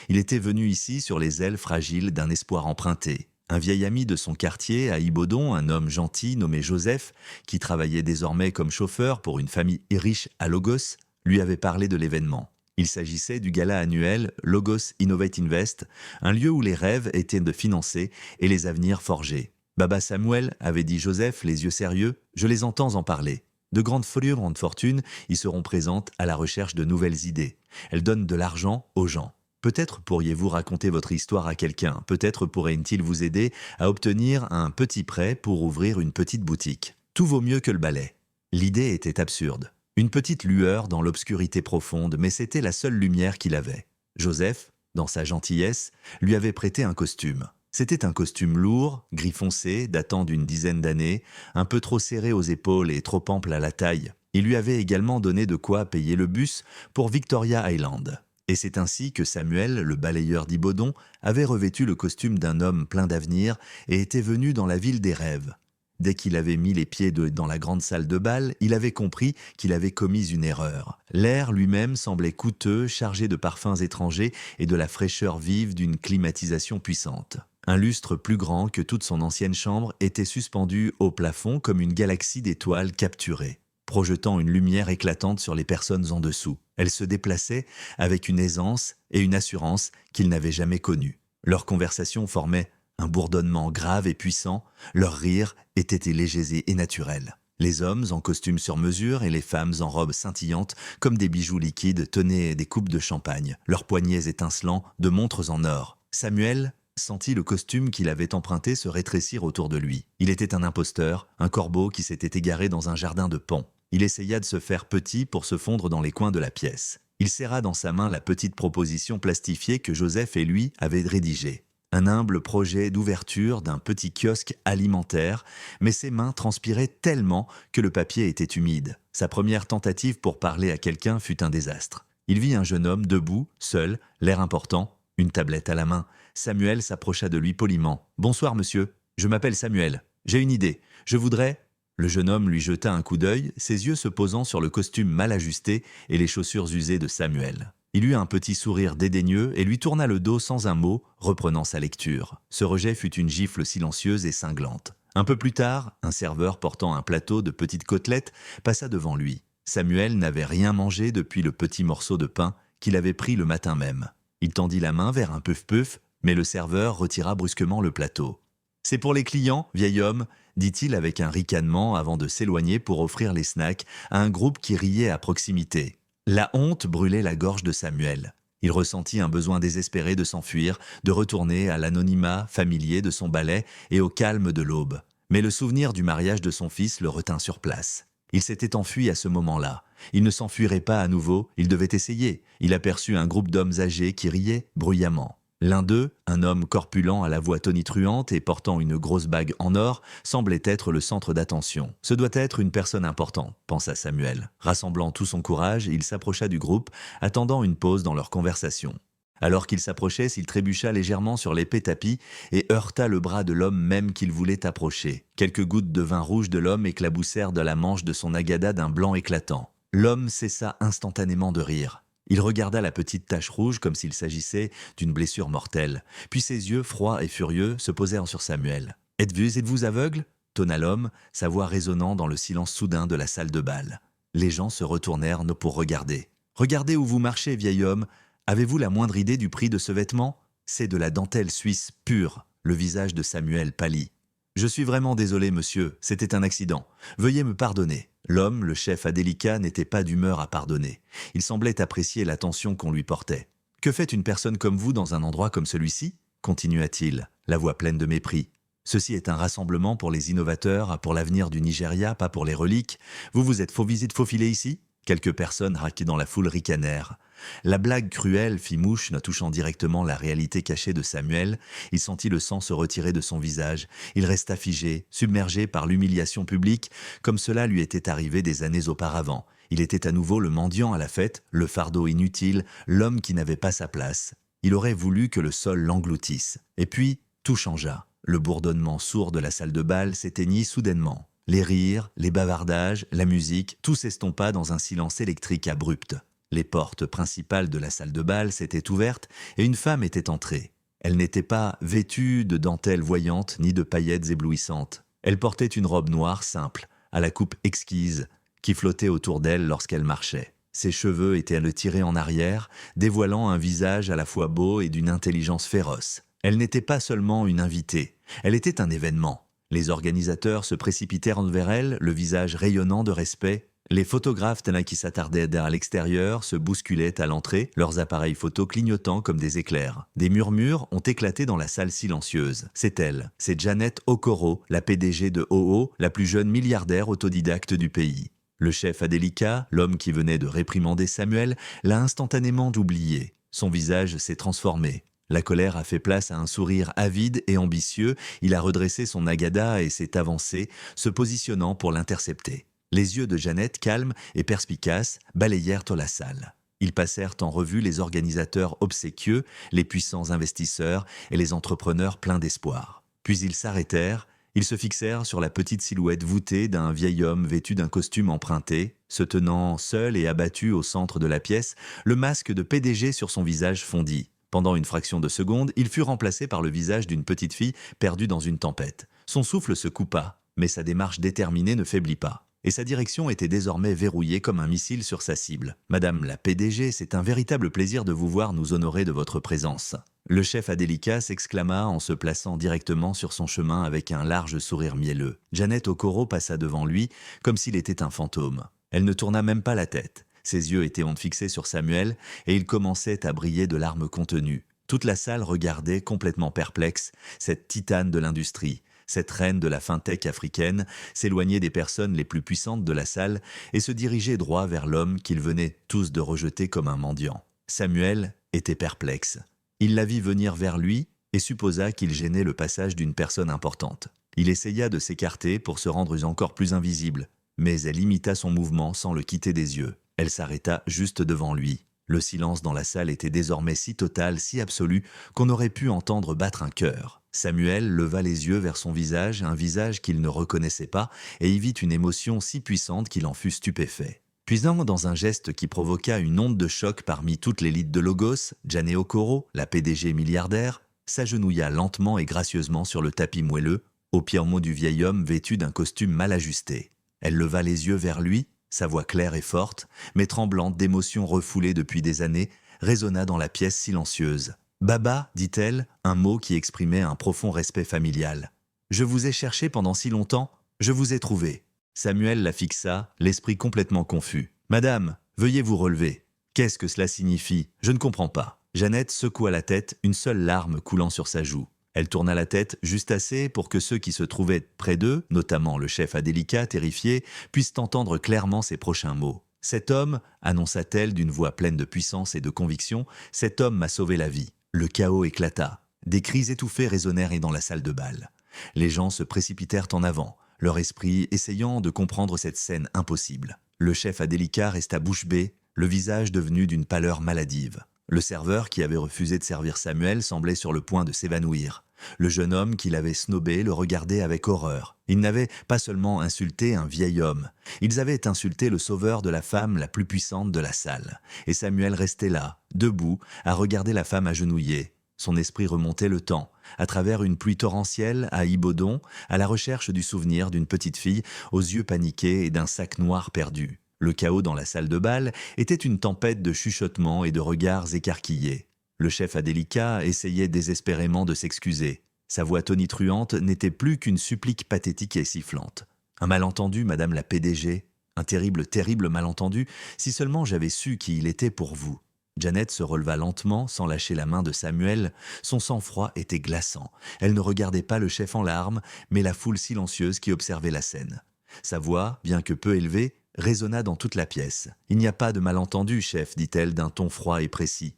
Il était venu ici sur les ailes fragiles d'un espoir emprunté. Un vieil ami de son quartier à Ibodon, un homme gentil nommé Joseph, qui travaillait désormais comme chauffeur pour une famille riche à Logos, lui avait parlé de l'événement. Il s'agissait du gala annuel Logos Innovate Invest, un lieu où les rêves étaient de financer et les avenirs forgés. Baba Samuel, avait dit Joseph, les yeux sérieux, je les entends en parler. De grandes fortunes y seront présentes à la recherche de nouvelles idées. Elles donnent de l'argent aux gens. Peut-être pourriez-vous raconter votre histoire à quelqu'un, peut-être pourrait-il vous aider à obtenir un petit prêt pour ouvrir une petite boutique. Tout vaut mieux que le balai. L'idée était absurde. Une petite lueur dans l'obscurité profonde, mais c'était la seule lumière qu'il avait. Joseph, dans sa gentillesse, lui avait prêté un costume. C'était un costume lourd, gris foncé, datant d'une dizaine d'années, un peu trop serré aux épaules et trop ample à la taille. Il lui avait également donné de quoi payer le bus pour Victoria Island. Et c'est ainsi que Samuel, le balayeur d'Ibodon, avait revêtu le costume d'un homme plein d'avenir et était venu dans la ville des rêves. Dès qu'il avait mis les pieds dans la grande salle de bal, il avait compris qu'il avait commis une erreur. L'air lui-même semblait coûteux, chargé de parfums étrangers et de la fraîcheur vive d'une climatisation puissante. Un lustre plus grand que toute son ancienne chambre était suspendu au plafond comme une galaxie d'étoiles capturées, projetant une lumière éclatante sur les personnes en dessous. Elle se déplaçait avec une aisance et une assurance qu'il n'avait jamais connues. Leur conversation formait un bourdonnement grave et puissant, leurs rires étaient légers et naturels. Les hommes en costume sur mesure et les femmes en robes scintillantes comme des bijoux liquides tenaient des coupes de champagne, leurs poignets étincelants de montres en or. Samuel sentit le costume qu'il avait emprunté se rétrécir autour de lui. Il était un imposteur, un corbeau qui s'était égaré dans un jardin de pans. Il essaya de se faire petit pour se fondre dans les coins de la pièce. Il serra dans sa main la petite proposition plastifiée que Joseph et lui avaient rédigée. Un humble projet d'ouverture d'un petit kiosque alimentaire, mais ses mains transpiraient tellement que le papier était humide. Sa première tentative pour parler à quelqu'un fut un désastre. Il vit un jeune homme debout, seul, l'air important, une tablette à la main. Samuel s'approcha de lui poliment. « Bonsoir monsieur, je m'appelle Samuel. J'ai une idée. Je voudrais... Le jeune homme lui jeta un coup d'œil, ses yeux se posant sur le costume mal ajusté et les chaussures usées de Samuel. Il eut un petit sourire dédaigneux et lui tourna le dos sans un mot, reprenant sa lecture. Ce rejet fut une gifle silencieuse et cinglante. Un peu plus tard, un serveur portant un plateau de petites côtelettes passa devant lui. Samuel n'avait rien mangé depuis le petit morceau de pain qu'il avait pris le matin même. Il tendit la main vers un puff-puff, mais le serveur retira brusquement le plateau. « C'est pour les clients, vieil homme », dit-il avec un ricanement avant de s'éloigner pour offrir les snacks à un groupe qui riait à proximité. La honte brûlait la gorge de Samuel. Il ressentit un besoin désespéré de s'enfuir, de retourner à l'anonymat familier de son balai et au calme de l'aube. Mais le souvenir du mariage de son fils le retint sur place. Il s'était enfui à ce moment-là. Il ne s'enfuirait pas à nouveau, il devait essayer. Il aperçut un groupe d'hommes âgés qui riaient bruyamment. L'un d'eux, un homme corpulent à la voix tonitruante et portant une grosse bague en or, semblait être le centre d'attention. « Ce doit être une personne importante », pensa Samuel. Rassemblant tout son courage, il s'approcha du groupe, attendant une pause dans leur conversation. Alors qu'il s'approchait, s'il trébucha légèrement sur l'épais tapis et heurta le bras de l'homme même qu'il voulait approcher. Quelques gouttes de vin rouge de l'homme éclaboussèrent de la manche de son agada d'un blanc éclatant. L'homme cessa instantanément de rire. Il regarda la petite tache rouge comme s'il s'agissait d'une blessure mortelle. Puis ses yeux, froids et furieux, se posèrent sur Samuel. « Êtes-vous aveugle ?» tonna l'homme, sa voix résonnant dans le silence soudain de la salle de bal. Les gens se retournèrent pour regarder. « Regardez où vous marchez, vieil homme. Avez-vous la moindre idée du prix de ce vêtement ? C'est de la dentelle suisse pure. » Le visage de Samuel pâlit. « Je suis vraiment désolé, monsieur, c'était un accident. Veuillez me pardonner. » L'homme, le chef Adélika, n'était pas d'humeur à pardonner. Il semblait apprécier l'attention qu'on lui portait. « Que fait une personne comme vous dans un endroit comme celui-ci » continua-t-il, la voix pleine de mépris. « Ceci est un rassemblement pour les innovateurs, pour l'avenir du Nigeria, pas pour les reliques. Vous vous êtes faufilé ici ?» Quelques personnes raquées dans la foule ricanèrent. La blague cruelle fit mouche, touchant directement la réalité cachée de Samuel. Il sentit le sang se retirer de son visage. Il resta figé, submergé par l'humiliation publique, comme cela lui était arrivé des années auparavant. Il était à nouveau le mendiant à la fête, le fardeau inutile, l'homme qui n'avait pas sa place. Il aurait voulu que le sol l'engloutisse. Et puis, tout changea. Le bourdonnement sourd de la salle de bal s'éteignit soudainement. Les rires, les bavardages, la musique, tout s'estompa dans un silence électrique abrupt. Les portes principales de la salle de bal s'étaient ouvertes et une femme était entrée. Elle n'était pas vêtue de dentelles voyantes ni de paillettes éblouissantes. Elle portait une robe noire simple, à la coupe exquise, qui flottait autour d'elle lorsqu'elle marchait. Ses cheveux étaient tirés en arrière, dévoilant un visage à la fois beau et d'une intelligence féroce. Elle n'était pas seulement une invitée, elle était un événement. Les organisateurs se précipitèrent vers elle, le visage rayonnant de respect. Les photographes qui s'attardaient à l'extérieur se bousculaient à l'entrée, leurs appareils photo clignotant comme des éclairs. Des murmures ont éclaté dans la salle silencieuse. C'est elle, c'est Janet Okoro, la PDG de OO, la plus jeune milliardaire autodidacte du pays. Le chef Adélika, l'homme qui venait de réprimander Samuel, l'a instantanément oublié. Son visage s'est transformé. La colère a fait place à un sourire avide et ambitieux. Il a redressé son agada et s'est avancé, se positionnant pour l'intercepter. Les yeux de Janet, calmes et perspicaces, balayèrent la salle. Ils passèrent en revue les organisateurs obséquieux, les puissants investisseurs et les entrepreneurs pleins d'espoir. Puis ils s'arrêtèrent, ils se fixèrent sur la petite silhouette voûtée d'un vieil homme vêtu d'un costume emprunté, se tenant seul et abattu au centre de la pièce, le masque de PDG sur son visage fondit. Pendant une fraction de seconde, il fut remplacé par le visage d'une petite fille perdue dans une tempête. Son souffle se coupa, mais sa démarche déterminée ne faiblit pas. Et sa direction était désormais verrouillée comme un missile sur sa cible. « Madame la PDG, c'est un véritable plaisir de vous voir nous honorer de votre présence. » Le chef Adélika s'exclama en se plaçant directement sur son chemin avec un large sourire mielleux. Janet Okoro passa devant lui comme s'il était un fantôme. Elle ne tourna même pas la tête. Ses yeux étaient fixés sur Samuel et il commençait à briller de larmes contenues. Toute la salle regardait complètement perplexe cette titane de l'industrie, cette reine de la fintech africaine, s'éloigner des personnes les plus puissantes de la salle et se diriger droit vers l'homme qu'ils venaient tous de rejeter comme un mendiant. Samuel était perplexe. Il la vit venir vers lui et supposa qu'il gênait le passage d'une personne importante. Il essaya de s'écarter pour se rendre encore plus invisible, mais elle imita son mouvement sans le quitter des yeux. Elle s'arrêta juste devant lui. Le silence dans la salle était désormais si total, si absolu, qu'on aurait pu entendre battre un cœur. Samuel leva les yeux vers son visage, un visage qu'il ne reconnaissait pas, et y vit une émotion si puissante qu'il en fut stupéfait. Puis dans un geste qui provoqua une onde de choc parmi toute l'élite de Logos, Jane Okoro, la PDG milliardaire, s'agenouilla lentement et gracieusement sur le tapis moelleux, au pied en mot du vieil homme vêtu d'un costume mal ajusté. Elle leva les yeux vers lui, sa voix claire et forte, mais tremblante d'émotions refoulées depuis des années, résonna dans la pièce silencieuse. « Baba », dit-elle, un mot qui exprimait un profond respect familial. « Je vous ai cherché pendant si longtemps, je vous ai trouvé. » Samuel la fixa, l'esprit complètement confus. « Madame, veuillez vous relever. Qu'est-ce que cela signifie? Je ne comprends pas. » Jeannette secoua la tête, une seule larme coulant sur sa joue. Elle tourna la tête juste assez pour que ceux qui se trouvaient près d'eux, notamment le chef Adélika, terrifié, puissent entendre clairement ses prochains mots. « Cet homme, annonça-t-elle d'une voix pleine de puissance et de conviction, cet homme m'a sauvé la vie. » Le chaos éclata. Des cris étouffés résonnèrent dans la salle de bal. Les gens se précipitèrent en avant, leur esprit essayant de comprendre cette scène impossible. Le chef Adélika resta bouche bée, le visage devenu d'une pâleur maladive. Le serveur qui avait refusé de servir Samuel semblait sur le point de s'évanouir. Le jeune homme qui l'avait snobé le regardait avec horreur. Ils n'avaient pas seulement insulté un vieil homme, ils avaient insulté le sauveur de la femme la plus puissante de la salle. Et Samuel restait là, debout, à regarder la femme agenouillée. Son esprit remontait le temps, à travers une pluie torrentielle, à Ibodon, à la recherche du souvenir d'une petite fille aux yeux paniqués et d'un sac noir perdu. Le chaos dans la salle de bal était une tempête de chuchotements et de regards écarquillés. Le chef Adélika essayait désespérément de s'excuser. Sa voix tonitruante n'était plus qu'une supplique pathétique et sifflante. Un malentendu, madame la PDG, un terrible, terrible malentendu, si seulement j'avais su qui il était pour vous. Jeannette se releva lentement, sans lâcher la main de Samuel. Son sang-froid était glaçant. Elle ne regardait pas le chef en larmes, mais la foule silencieuse qui observait la scène. Sa voix, bien que peu élevée, résonna dans toute la pièce. « Il n'y a pas de malentendu, chef, dit-elle d'un ton froid et précis.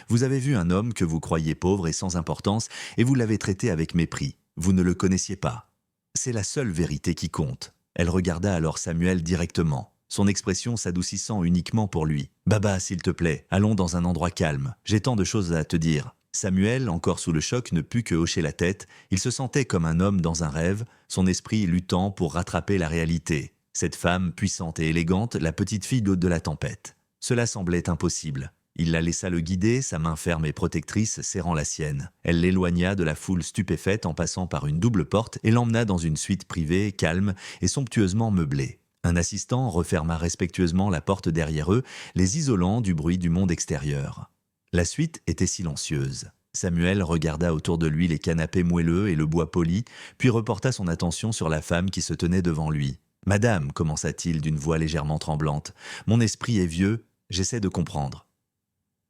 Vous avez vu un homme que vous croyiez pauvre et sans importance, et vous l'avez traité avec mépris. Vous ne le connaissiez pas. C'est la seule vérité qui compte. » Elle regarda alors Samuel directement, son expression s'adoucissant uniquement pour lui. « Baba, s'il te plaît, allons dans un endroit calme. J'ai tant de choses à te dire. » Samuel, encore sous le choc, ne put que hocher la tête. Il se sentait comme un homme dans un rêve, son esprit luttant pour rattraper la réalité. Cette femme, puissante et élégante, la petite fille d'hôte de la tempête. Cela semblait impossible. Il la laissa le guider, sa main ferme et protectrice serrant la sienne. Elle l'éloigna de la foule stupéfaite en passant par une double porte et l'emmena dans une suite privée, calme et somptueusement meublée. Un assistant referma respectueusement la porte derrière eux, les isolant du bruit du monde extérieur. La suite était silencieuse. Samuel regarda autour de lui les canapés moelleux et le bois poli, puis reporta son attention sur la femme qui se tenait devant lui. « Madame, commença-t-il d'une voix légèrement tremblante, mon esprit est vieux, j'essaie de comprendre. »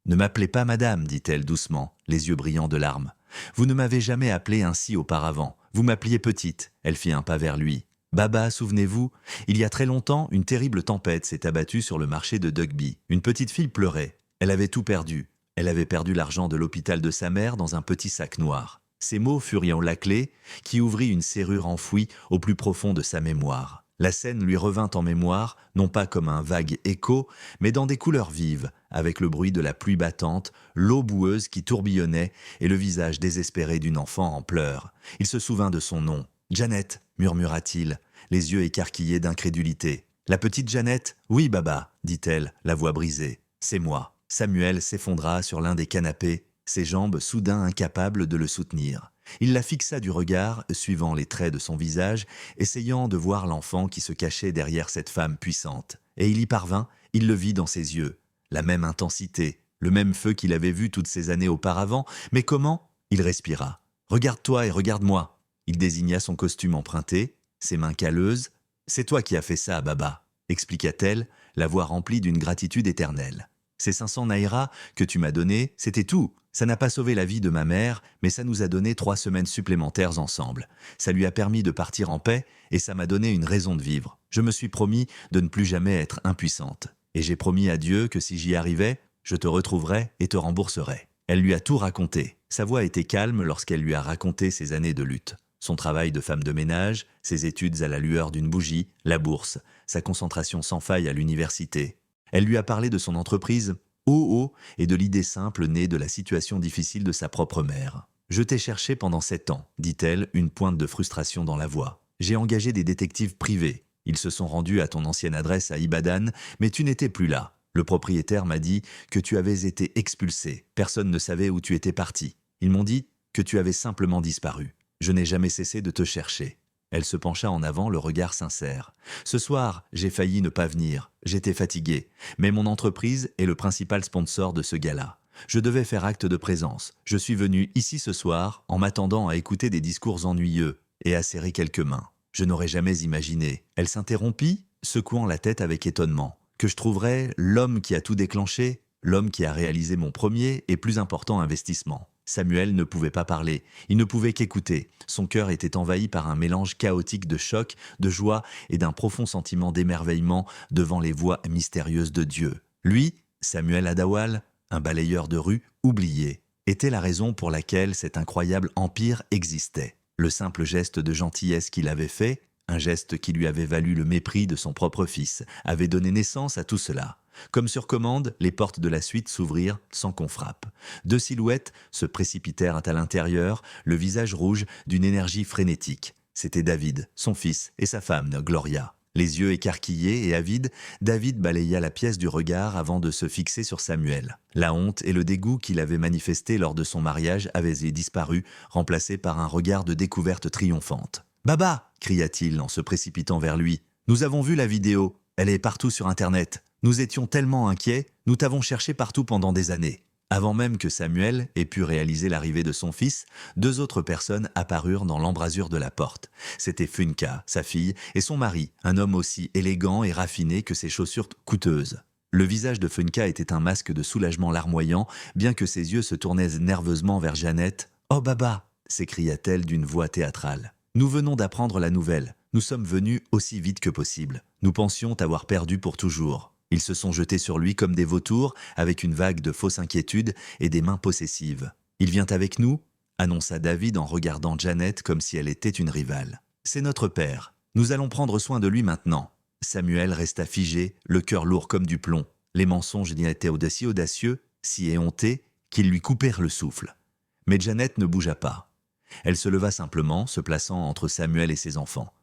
« Ne m'appelez pas madame, dit-elle doucement, les yeux brillants de larmes. Vous ne m'avez jamais appelée ainsi auparavant. Vous m'appeliez petite. » Elle fit un pas vers lui. « Baba, souvenez-vous, il y a très longtemps, une terrible tempête s'est abattue sur le marché de Dugby. Une petite fille pleurait. Elle avait tout perdu. Elle avait perdu l'argent de l'hôpital de sa mère dans un petit sac noir. » Ces mots furent la clé qui ouvrit une serrure enfouie au plus profond de sa mémoire. La scène lui revint en mémoire, non pas comme un vague écho, mais dans des couleurs vives, avec le bruit de la pluie battante, l'eau boueuse qui tourbillonnait et le visage désespéré d'une enfant en pleurs. Il se souvint de son nom. « Jeannette » murmura-t-il, les yeux écarquillés d'incrédulité. « La petite Jeannette ? Oui, Baba, dit-elle, la voix brisée. C'est moi. » Samuel s'effondra sur l'un des canapés, ses jambes soudain incapables de le soutenir. Il la fixa du regard, suivant les traits de son visage, essayant de voir l'enfant qui se cachait derrière cette femme puissante. Et il y parvint, il le vit dans ses yeux. La même intensité, le même feu qu'il avait vu toutes ces années auparavant, mais comment ? Il respira. « Regarde-toi et regarde-moi !» Il désigna son costume emprunté, ses mains calleuses. « C'est toi qui as fait ça, Baba !» expliqua-t-elle, la voix remplie d'une gratitude éternelle. « Ces 500 naïras que tu m'as donnés, c'était tout. Ça n'a pas sauvé la vie de ma mère, mais ça nous a donné 3 semaines supplémentaires ensemble. Ça lui a permis de partir en paix et ça m'a donné une raison de vivre. Je me suis promis de ne plus jamais être impuissante. Et j'ai promis à Dieu que si j'y arrivais, je te retrouverais et te rembourserais. » Elle lui a tout raconté. Sa voix était calme lorsqu'elle lui a raconté ses années de lutte. Son travail de femme de ménage, ses études à la lueur d'une bougie, la bourse, sa concentration sans faille à l'université. Elle lui a parlé de son entreprise. « haut et de l'idée simple née de la situation difficile de sa propre mère. « Je t'ai cherché pendant 7 ans, dit-elle, une pointe de frustration dans la voix. J'ai engagé des détectives privés. Ils se sont rendus à ton ancienne adresse à Ibadan, mais tu n'étais plus là. Le propriétaire m'a dit que tu avais été expulsé. Personne ne savait où tu étais parti. Ils m'ont dit que tu avais simplement disparu. Je n'ai jamais cessé de te chercher. » Elle se pencha en avant, le regard sincère. « Ce soir, j'ai failli ne pas venir. J'étais fatigué. Mais mon entreprise est le principal sponsor de ce gala. Je devais faire acte de présence. Je suis venu ici ce soir en m'attendant à écouter des discours ennuyeux et à serrer quelques mains. Je n'aurais jamais imaginé. » Elle s'interrompit, secouant la tête avec étonnement. « Que je trouverais l'homme qui a tout déclenché, l'homme qui a réalisé mon premier et plus important investissement. » Samuel ne pouvait pas parler, il ne pouvait qu'écouter. Son cœur était envahi par un mélange chaotique de choc, de joie et d'un profond sentiment d'émerveillement devant les voix mystérieuses de Dieu. Lui, Samuel Adawal, un balayeur de rue, oublié, était la raison pour laquelle cet incroyable empire existait. Le simple geste de gentillesse qu'il avait fait, un geste qui lui avait valu le mépris de son propre fils, avait donné naissance à tout cela. Comme sur commande, les portes de la suite s'ouvrirent sans qu'on frappe. 2 silhouettes se précipitèrent à l'intérieur, le visage rouge d'une énergie frénétique. C'était David, son fils, et sa femme, Gloria. Les yeux écarquillés et avides, David balaya la pièce du regard avant de se fixer sur Samuel. La honte et le dégoût qu'il avait manifesté lors de son mariage avaient disparu, remplacés par un regard de découverte triomphante. « Baba !» cria-t-il en se précipitant vers lui. « Nous avons vu la vidéo, elle est partout sur Internet. Nous étions tellement inquiets, nous t'avons cherché partout pendant des années. » Avant même que Samuel ait pu réaliser l'arrivée de son fils, 2 autres personnes apparurent dans l'embrasure de la porte. C'était Funka, sa fille, et son mari, un homme aussi élégant et raffiné que ses chaussures coûteuses. Le visage de Funka était un masque de soulagement larmoyant, bien que ses yeux se tournaient nerveusement vers Janet. « Oh Baba !» s'écria-t-elle d'une voix théâtrale. « Nous venons d'apprendre la nouvelle. Nous sommes venus aussi vite que possible. Nous pensions t'avoir perdu pour toujours. » Ils se sont jetés sur lui comme des vautours, avec une vague de fausses inquiétudes et des mains possessives. « Il vient avec nous ?» annonça David en regardant Janet comme si elle était une rivale. « C'est notre père. Nous allons prendre soin de lui maintenant. » Samuel resta figé, le cœur lourd comme du plomb. Les mensonges n'y étaient audacieux, si éhontés, qu'ils lui coupèrent le souffle. Mais Janet ne bougea pas. Elle se leva simplement, se plaçant entre Samuel et ses enfants.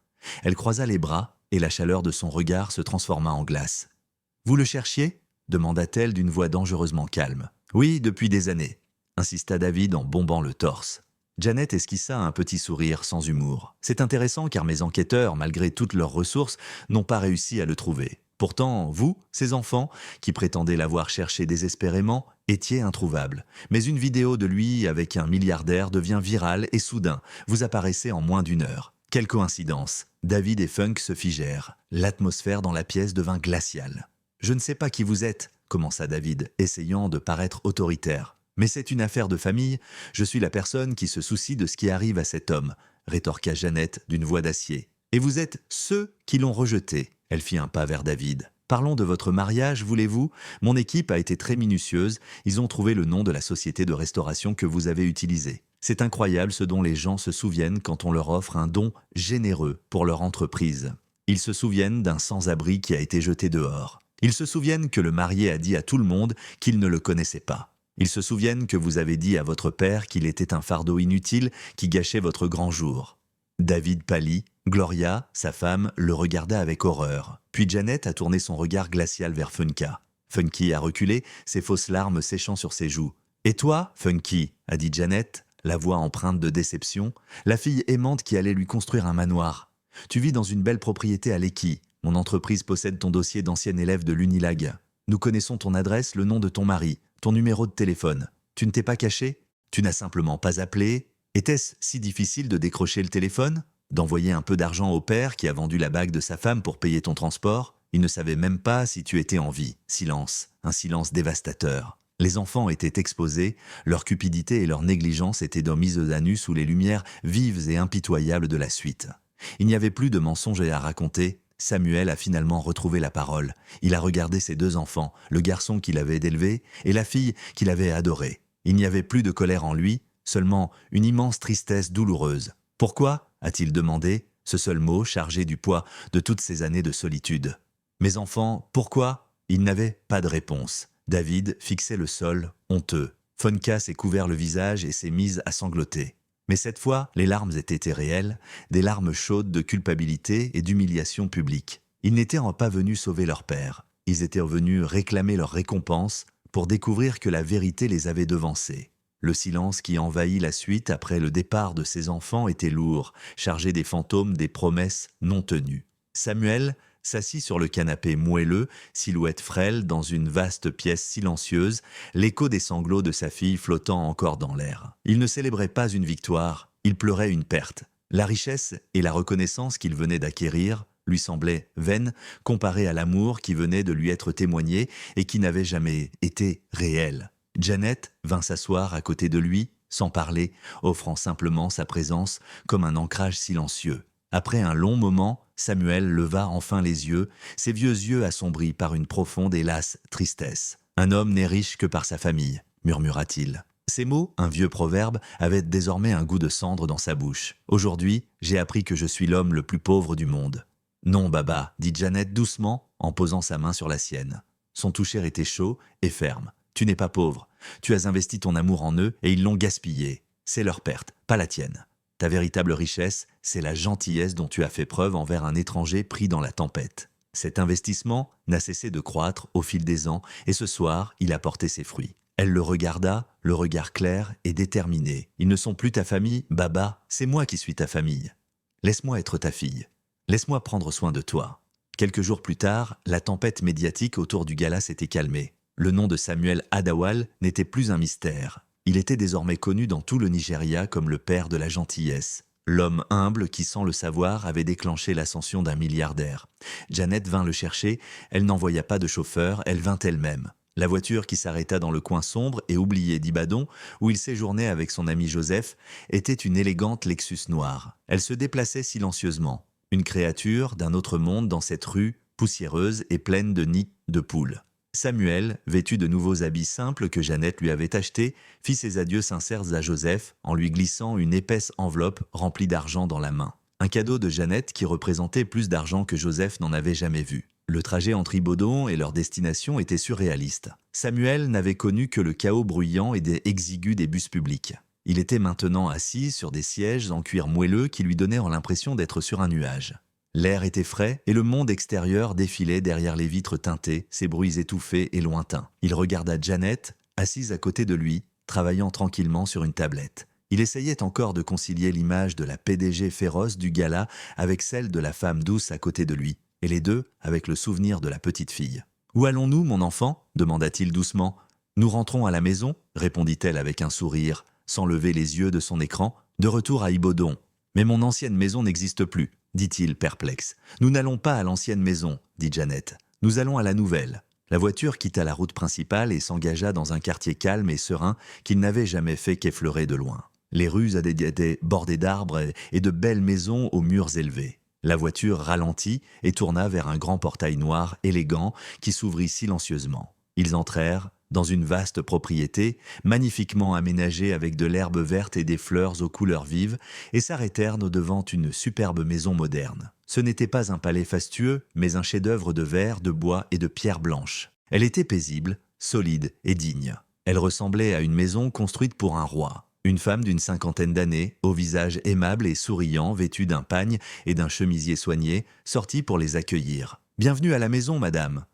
Elle croisa les bras et la chaleur de son regard se transforma en glace. « Vous le cherchiez ?» demanda-t-elle d'une voix dangereusement calme. « Oui, depuis des années », insista David en bombant le torse. Janet esquissa un petit sourire sans humour. « C'est intéressant car mes enquêteurs, malgré toutes leurs ressources, n'ont pas réussi à le trouver. Pourtant, vous, ces enfants, qui prétendez l'avoir cherché désespérément, étiez introuvables. Mais une vidéo de lui avec un milliardaire devient virale et soudain, vous apparaissez en moins d'1 heure. Quelle coïncidence !» David et Funk se figèrent. L'atmosphère dans la pièce devint glaciale. « Je ne sais pas qui vous êtes », commença David, essayant de paraître autoritaire. « Mais c'est une affaire de famille. Je suis la personne qui se soucie de ce qui arrive à cet homme, » rétorqua Janet d'une voix d'acier. « Et vous êtes ceux qui l'ont rejeté. » Elle fit un pas vers David. « Parlons de votre mariage, voulez-vous ? Mon équipe a été très minutieuse. Ils ont trouvé le nom de la société de restauration que vous avez utilisée. C'est incroyable ce dont les gens se souviennent quand on leur offre un don généreux pour leur entreprise. Ils se souviennent d'un sans-abri qui a été jeté dehors. Ils se souviennent que le marié a dit à tout le monde qu'il ne le connaissait pas. Ils se souviennent que vous avez dit à votre père qu'il était un fardeau inutile qui gâchait votre grand jour. » David pâlit. Gloria, sa femme, le regarda avec horreur. Puis Janet a tourné son regard glacial vers Funka. Funky a reculé, ses fausses larmes séchant sur ses joues. « Et toi, Funky ?» a dit Janet, la voix empreinte de déception, la fille aimante qui allait lui construire un manoir. « Tu vis dans une belle propriété à Lekki. Mon entreprise possède ton dossier d'ancien élève de l'Unilag. Nous connaissons ton adresse, le nom de ton mari, ton numéro de téléphone. Tu ne t'es pas caché? Tu n'as simplement pas appelé? Était-ce si difficile de décrocher le téléphone? D'envoyer un peu d'argent au père qui a vendu la bague de sa femme pour payer ton transport? Il ne savait même pas si tu étais en vie. » Silence, un silence dévastateur. Les enfants étaient exposés, leur cupidité et leur négligence étaient mises à nu sous les lumières vives et impitoyables de la suite. Il n'y avait plus de mensonges à raconter. Samuel a finalement retrouvé la parole. Il a regardé ses 2 enfants, le garçon qu'il avait élevé et la fille qu'il avait adorée. Il n'y avait plus de colère en lui, seulement une immense tristesse douloureuse. « Pourquoi ?» a-t-il demandé, ce seul mot chargé du poids de toutes ces années de solitude. « Mes enfants, pourquoi ?» Il n'avait pas de réponse. David fixait le sol, honteux. Fonka s'est couvert le visage et s'est mise à sangloter. Mais cette fois, les larmes étaient réelles, des larmes chaudes de culpabilité et d'humiliation publique. Ils n'étaient pas venus sauver leur père. Ils étaient venus réclamer leur récompense pour découvrir que la vérité les avait devancés. Le silence qui envahit la suite après le départ de ses enfants était lourd, chargé des fantômes des promesses non tenues. Samuel s'assit sur le canapé moelleux, silhouette frêle dans une vaste pièce silencieuse, l'écho des sanglots de sa fille flottant encore dans l'air. Il ne célébrait pas une victoire, il pleurait une perte. La richesse et la reconnaissance qu'il venait d'acquérir lui semblaient vaines comparées à l'amour qui venait de lui être témoigné et qui n'avait jamais été réel. Janet vint s'asseoir à côté de lui, sans parler, offrant simplement sa présence comme un ancrage silencieux. Après un long moment, Samuel leva enfin les yeux, ses vieux yeux assombris par une profonde et lasse tristesse. « Un homme n'est riche que par sa famille », murmura-t-il. Ces mots, un vieux proverbe, avaient désormais un goût de cendre dans sa bouche. « Aujourd'hui, j'ai appris que je suis l'homme le plus pauvre du monde. »« Non, Baba, » dit Janet doucement, en posant sa main sur la sienne. Son toucher était chaud et ferme. « Tu n'es pas pauvre. Tu as investi ton amour en eux et ils l'ont gaspillé. C'est leur perte, pas la tienne. Ta véritable richesse, c'est la gentillesse dont tu as fait preuve envers un étranger pris dans la tempête. Cet investissement n'a cessé de croître au fil des ans et ce soir, il a porté ses fruits. » Elle le regarda, le regard clair et déterminé. « Ils ne sont plus ta famille, Baba, c'est moi qui suis ta famille. Laisse-moi être ta fille. Laisse-moi prendre soin de toi. » Quelques jours plus tard, la tempête médiatique autour du gala s'était calmée. Le nom de Samuel Adawal n'était plus un mystère. Il était désormais connu dans tout le Nigeria comme le père de la gentillesse. L'homme humble qui, sans le savoir, avait déclenché l'ascension d'un milliardaire. Janet vint le chercher, elle n'envoya pas de chauffeur, elle vint elle-même. La voiture qui s'arrêta dans le coin sombre et oublié d'Ibadan, où il séjournait avec son ami Joseph, était une élégante Lexus noire. Elle se déplaçait silencieusement. Une créature d'un autre monde dans cette rue poussiéreuse et pleine de nids de poules. Samuel, vêtu de nouveaux habits simples que Jeannette lui avait achetés, fit ses adieux sincères à Joseph en lui glissant une épaisse enveloppe remplie d'argent dans la main. Un cadeau de Jeannette qui représentait plus d'argent que Joseph n'en avait jamais vu. Le trajet entre Ibadan et leur destination était surréaliste. Samuel n'avait connu que le chaos bruyant et des exigus des bus publics. Il était maintenant assis sur des sièges en cuir moelleux qui lui donnaient l'impression d'être sur un nuage. L'air était frais et le monde extérieur défilait derrière les vitres teintées, ses bruits étouffés et lointains. Il regarda Janet, assise à côté de lui, travaillant tranquillement sur une tablette. Il essayait encore de concilier l'image de la PDG féroce du gala avec celle de la femme douce à côté de lui, et les deux avec le souvenir de la petite fille. « Où allons-nous, mon enfant ?» demanda-t-il doucement. « Nous rentrons à la maison » répondit-elle avec un sourire, sans lever les yeux de son écran, « de retour à Ibadan. Mais mon ancienne maison n'existe plus. » dit-il perplexe. « Nous n'allons pas à l'ancienne maison, dit Janet. Nous allons à la nouvelle. » La voiture quitta la route principale et s'engagea dans un quartier calme et serein qu'il n'avait jamais fait qu'effleurer de loin. Les rues étaient bordées d'arbres et de belles maisons aux murs élevés. La voiture ralentit et tourna vers un grand portail noir élégant qui s'ouvrit silencieusement. Ils entrèrent dans une vaste propriété, magnifiquement aménagée avec de l'herbe verte et des fleurs aux couleurs vives, et s'arrêtèrent devant une superbe maison moderne. Ce n'était pas un palais fastueux, mais un chef-d'œuvre de verre, de bois et de pierre blanche. Elle était paisible, solide et digne. Elle ressemblait à une maison construite pour un roi. Une femme d'une 50aine d'années, au visage aimable et souriant, vêtue d'un pagne et d'un chemisier soigné, sortit pour les accueillir. « Bienvenue à la maison, madame !»«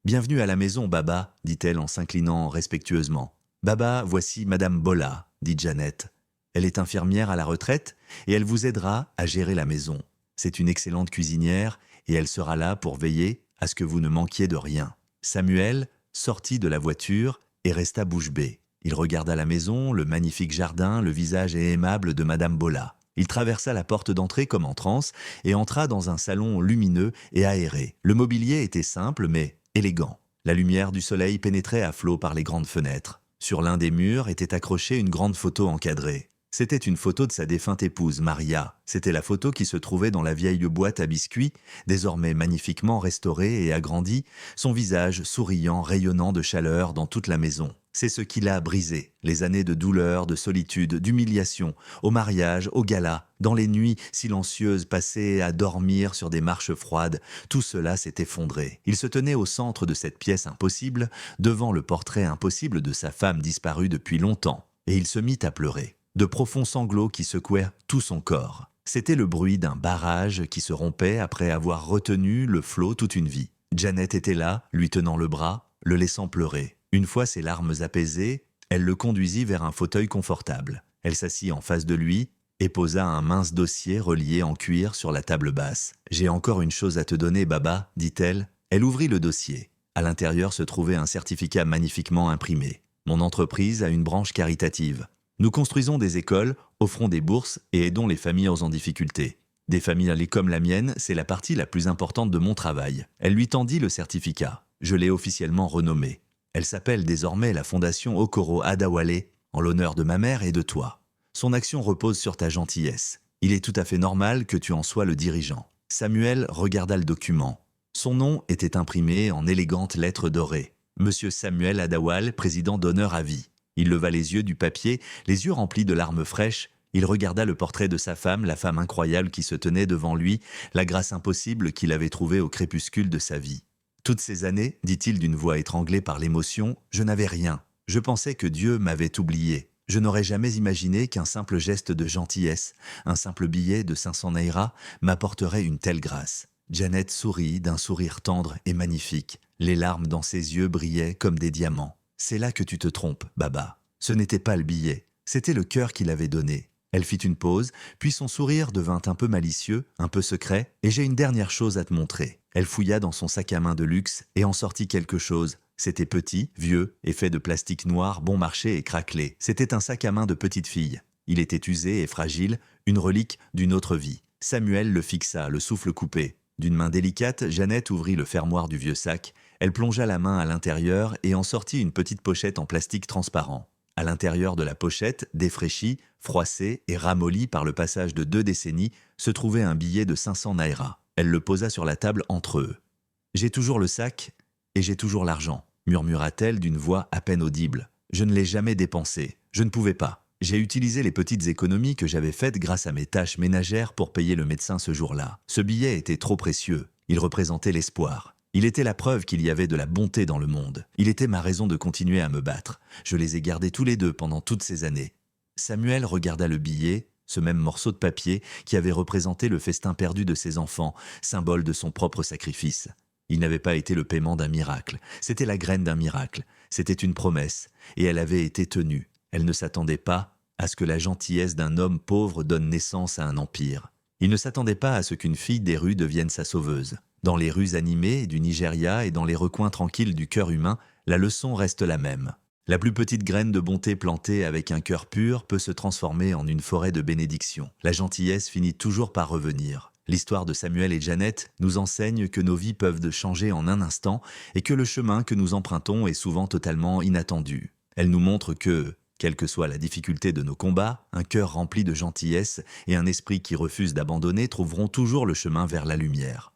Bienvenue à la maison, Baba, » dit-elle en s'inclinant respectueusement. « Baba, voici Madame Bola, » dit Janet. « Elle est infirmière à la retraite et elle vous aidera à gérer la maison. C'est une excellente cuisinière et elle sera là pour veiller à ce que vous ne manquiez de rien. » Samuel sortit de la voiture et resta bouche bée. Il regarda la maison, le magnifique jardin, le visage aimable de Madame Bola. Il traversa la porte d'entrée comme en transe et entra dans un salon lumineux et aéré. Le mobilier était simple mais élégant. La lumière du soleil pénétrait à flot par les grandes fenêtres. Sur l'un des murs était accrochée une grande photo encadrée. C'était une photo de sa défunte épouse, Maria. C'était la photo qui se trouvait dans la vieille boîte à biscuits, désormais magnifiquement restaurée et agrandie, son visage souriant, rayonnant de chaleur dans toute la maison. C'est ce qui l'a brisé, les années de douleur, de solitude, d'humiliation, au mariage, au gala, dans les nuits silencieuses passées à dormir sur des marches froides, tout cela s'est effondré. Il se tenait au centre de cette pièce impossible, devant le portrait impossible de sa femme disparue depuis longtemps, et il se mit à pleurer. De profonds sanglots qui secouaient tout son corps. C'était le bruit d'un barrage qui se rompait après avoir retenu le flot toute une vie. Janet était là, lui tenant le bras, le laissant pleurer. Une fois ses larmes apaisées, elle le conduisit vers un fauteuil confortable. Elle s'assit en face de lui et posa un mince dossier relié en cuir sur la table basse. « J'ai encore une chose à te donner, Baba, dit-elle. Elle ouvrit le dossier. À l'intérieur se trouvait un certificat magnifiquement imprimé. Mon entreprise a une branche caritative. Nous construisons des écoles, offrons des bourses et aidons les familles en difficulté. Des familles comme la mienne, c'est la partie la plus importante de mon travail. » Elle lui tendit le certificat. Je l'ai officiellement renommé. Elle s'appelle désormais la Fondation Okoro Adewale, en l'honneur de ma mère et de toi. Son action repose sur ta gentillesse. Il est tout à fait normal que tu en sois le dirigeant. Samuel regarda le document. Son nom était imprimé en élégantes lettres dorées. Monsieur Samuel Adewale, président d'honneur à vie. Il leva les yeux du papier, les yeux remplis de larmes fraîches. Il regarda le portrait de sa femme, la femme incroyable qui se tenait devant lui, la grâce impossible qu'il avait trouvée au crépuscule de sa vie. « Toutes ces années, dit-il d'une voix étranglée par l'émotion, je n'avais rien. Je pensais que Dieu m'avait oublié. Je n'aurais jamais imaginé qu'un simple geste de gentillesse, un simple billet de 500 naira, m'apporterait une telle grâce. » Janet sourit d'un sourire tendre et magnifique. Les larmes dans ses yeux brillaient comme des diamants. « C'est là que tu te trompes, Baba. Ce n'était pas le billet, c'était le cœur qu'il avait donné. » Elle fit une pause, puis son sourire devint un peu malicieux, un peu secret, et j'ai une dernière chose à te montrer. Elle fouilla dans son sac à main de luxe et en sortit quelque chose. C'était petit, vieux, et fait de plastique noir, bon marché et craquelé. C'était un sac à main de petite fille. Il était usé et fragile, une relique d'une autre vie. Samuel le fixa, le souffle coupé. D'une main délicate, Jeannette ouvrit le fermoir du vieux sac. Elle plongea la main à l'intérieur et en sortit une petite pochette en plastique transparent. À l'intérieur de la pochette, défraîchie, froissée et ramollie par le passage de 2 décennies, se trouvait un billet de 500 naira. Elle le posa sur la table entre eux. « J'ai toujours le sac et j'ai toujours l'argent », murmura-t-elle d'une voix à peine audible. « Je ne l'ai jamais dépensé. Je ne pouvais pas. J'ai utilisé les petites économies que j'avais faites grâce à mes tâches ménagères pour payer le médecin ce jour-là. Ce billet était trop précieux. Il représentait l'espoir. Il était la preuve qu'il y avait de la bonté dans le monde. Il était ma raison de continuer à me battre. Je les ai gardés tous les deux pendant toutes ces années. » Samuel regarda le billet, ce même morceau de papier qui avait représenté le festin perdu de ses enfants, symbole de son propre sacrifice. Il n'avait pas été le paiement d'un miracle. C'était la graine d'un miracle. C'était une promesse, et elle avait été tenue. Elle ne s'attendait pas à ce que la gentillesse d'un homme pauvre donne naissance à un empire. Il ne s'attendait pas à ce qu'une fille des rues devienne sa sauveuse. Dans les rues animées du Nigeria et dans les recoins tranquilles du cœur humain, la leçon reste la même. La plus petite graine de bonté plantée avec un cœur pur peut se transformer en une forêt de bénédictions. La gentillesse finit toujours par revenir. L'histoire de Samuel et Janet nous enseigne que nos vies peuvent changer en un instant et que le chemin que nous empruntons est souvent totalement inattendu. Elle nous montre que, quelle que soit la difficulté de nos combats, un cœur rempli de gentillesse et un esprit qui refuse d'abandonner trouveront toujours le chemin vers la lumière.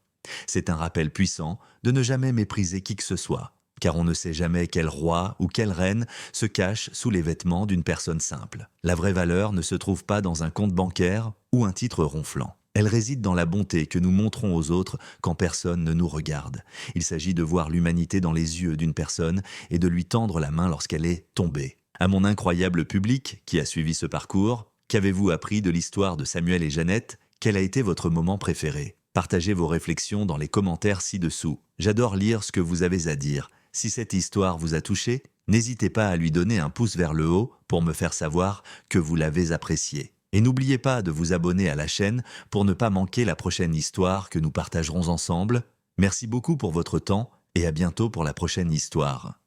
C'est un rappel puissant de ne jamais mépriser qui que ce soit, car on ne sait jamais quel roi ou quelle reine se cache sous les vêtements d'une personne simple. La vraie valeur ne se trouve pas dans un compte bancaire ou un titre ronflant. Elle réside dans la bonté que nous montrons aux autres quand personne ne nous regarde. Il s'agit de voir l'humanité dans les yeux d'une personne et de lui tendre la main lorsqu'elle est tombée. À mon incroyable public qui a suivi ce parcours, qu'avez-vous appris de l'histoire de Samuel et Janet? Quel a été votre moment préféré? Partagez vos réflexions dans les commentaires ci-dessous. J'adore lire ce que vous avez à dire. Si cette histoire vous a touché, n'hésitez pas à lui donner un pouce vers le haut pour me faire savoir que vous l'avez apprécié. Et n'oubliez pas de vous abonner à la chaîne pour ne pas manquer la prochaine histoire que nous partagerons ensemble. Merci beaucoup pour votre temps et à bientôt pour la prochaine histoire.